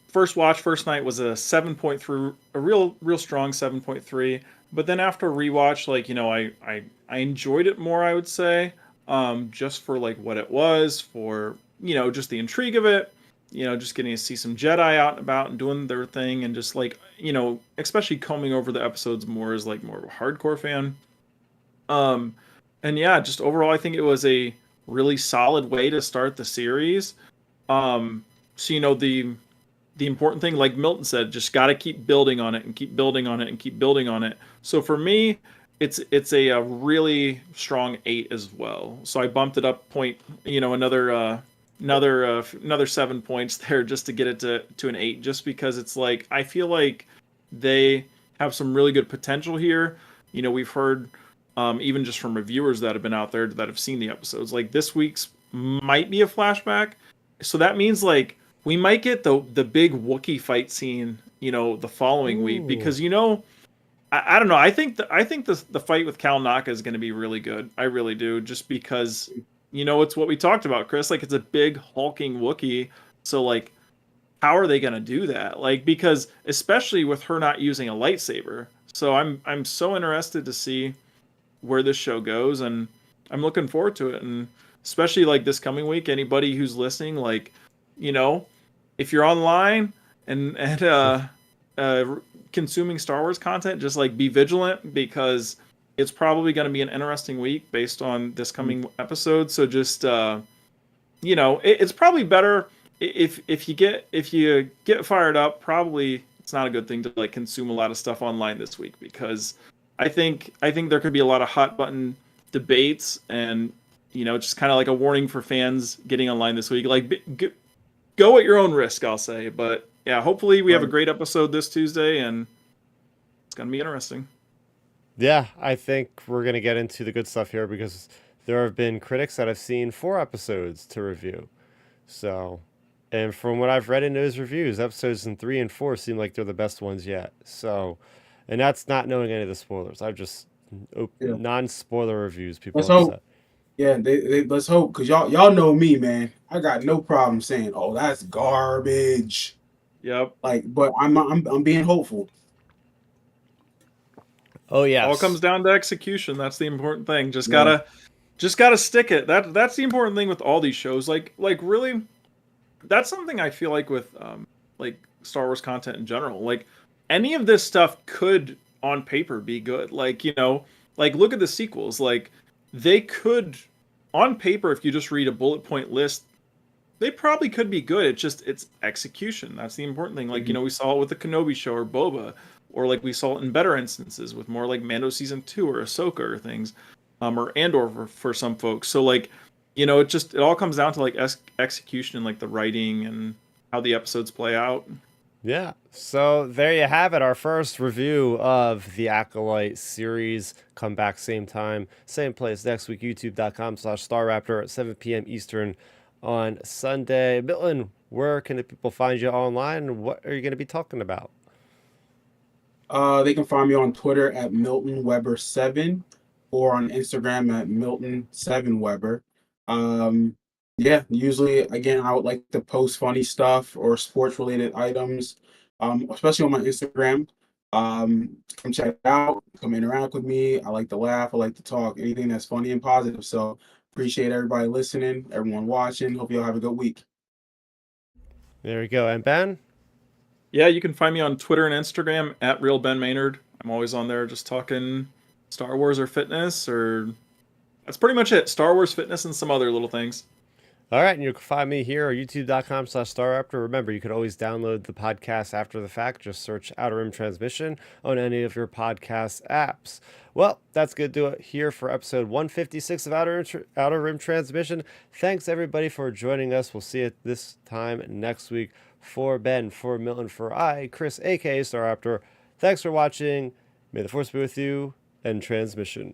first watch, first night was a 7.3, a real strong 7.3. But then after rewatch, like, I enjoyed it more, I would say, just for like what it was, for, just the intrigue of it, just getting to see some Jedi out and about and doing their thing, and just like, especially combing over the episodes more as like more of a hardcore fan. Um, and yeah, just overall, I think it was a really solid way to start the series. So the important thing, like Milton said, just got to keep building on it and keep building on it and keep building on it. So for me, it's a really strong 8 as well. So I bumped it up point, another 7 points there just to get it to an 8, just because it's like I feel like they have some really good potential here. We've heard even just from reviewers that have been out there that have seen the episodes, like this week's might be a flashback. So that means like we might get the big Wookiee fight scene, the following week, Ooh. because I don't know. I think the fight with Cal Naka is going to be really good. I really do, just because it's what we talked about, Chris. Like it's a big hulking Wookiee, so like how are they going to do that? Like because especially with her not using a lightsaber. So I'm so interested to see where this show goes, and I'm looking forward to it. And especially like this coming week, anybody who's listening, like, you know, if you're online and uh, consuming Star Wars content, just like be vigilant, because it's probably going to be an interesting week based on this coming episode. So just it's probably better if you get fired up. Probably it's not a good thing to like consume a lot of stuff online this week, because I think there could be a lot of hot button debates, and just kind of like a warning for fans getting online this week. Like go at your own risk, I'll say. But yeah, hopefully we have a Right. great episode this Tuesday, and it's gonna be interesting. Yeah, I think we're gonna get into the good stuff here because there have been critics that have seen 4 episodes to review. So, and from what I've read in those reviews, episodes in 3 and 4 seem like they're the best ones yet. So, and that's not knowing any of the spoilers. I've just Yeah. non-spoiler reviews people Let's have hope. said. Yeah, let's hope, because y'all know me, man. I got no problem saying, "Oh, that's garbage." Yep. Like, but I'm being hopeful. Oh All comes yes, down to execution. That's the important thing. Just Yeah. gotta stick it. That's the important thing with all these shows. Like really, that's something I feel like with like Star Wars content in general. Like any of this stuff could on paper be good. Like, you know, like look at the sequels. Like they could on paper, if you just read a bullet point list, they probably could be good. It's execution. That's the important thing. Like, you Mhm. know, we saw it with the Kenobi show or Boba, or like we saw it in better instances with more like Mando season 2 or Ahsoka or things, or Andor for some folks. So like, you know, it all comes down to like execution and like the writing and how the episodes play out. yeah. So there you have it. Our first review of the Acolyte series. Come back same time, same place next week. YouTube.com/Starrapter at 7 p.m. Eastern on Sunday. Milton, where can the people find you online? And what are you going to be talking about? They can find me on Twitter at Milton Weber 7 or on Instagram at Milton7Weber. Um, yeah, usually again I would like to post funny stuff or sports related items, especially on my Instagram. Come check it out, come interact with me. I like to laugh, I like to talk, anything that's funny and positive. So appreciate everybody listening, everyone watching. Hope you all have a good week. There we go. And Ben? Yeah, you can find me on Twitter and Instagram at Real Ben Maynard. I'm always on there just talking Star Wars or fitness, or that's pretty much it. Star Wars, fitness, and some other little things. All right, and you can find me here at youtube.com/Starrapter. Remember, you could always download the podcast after the fact. Just search Outer Rim Transmission on any of your podcast apps. Well, that's going to do it here for episode 156 of Outer Rim Transmission. Thanks, everybody, for joining us. We'll see you this time next week. For Ben, for Milton, for Chris, a.k.a. Starrapter, thanks for watching. May the Force be with you, and transmission.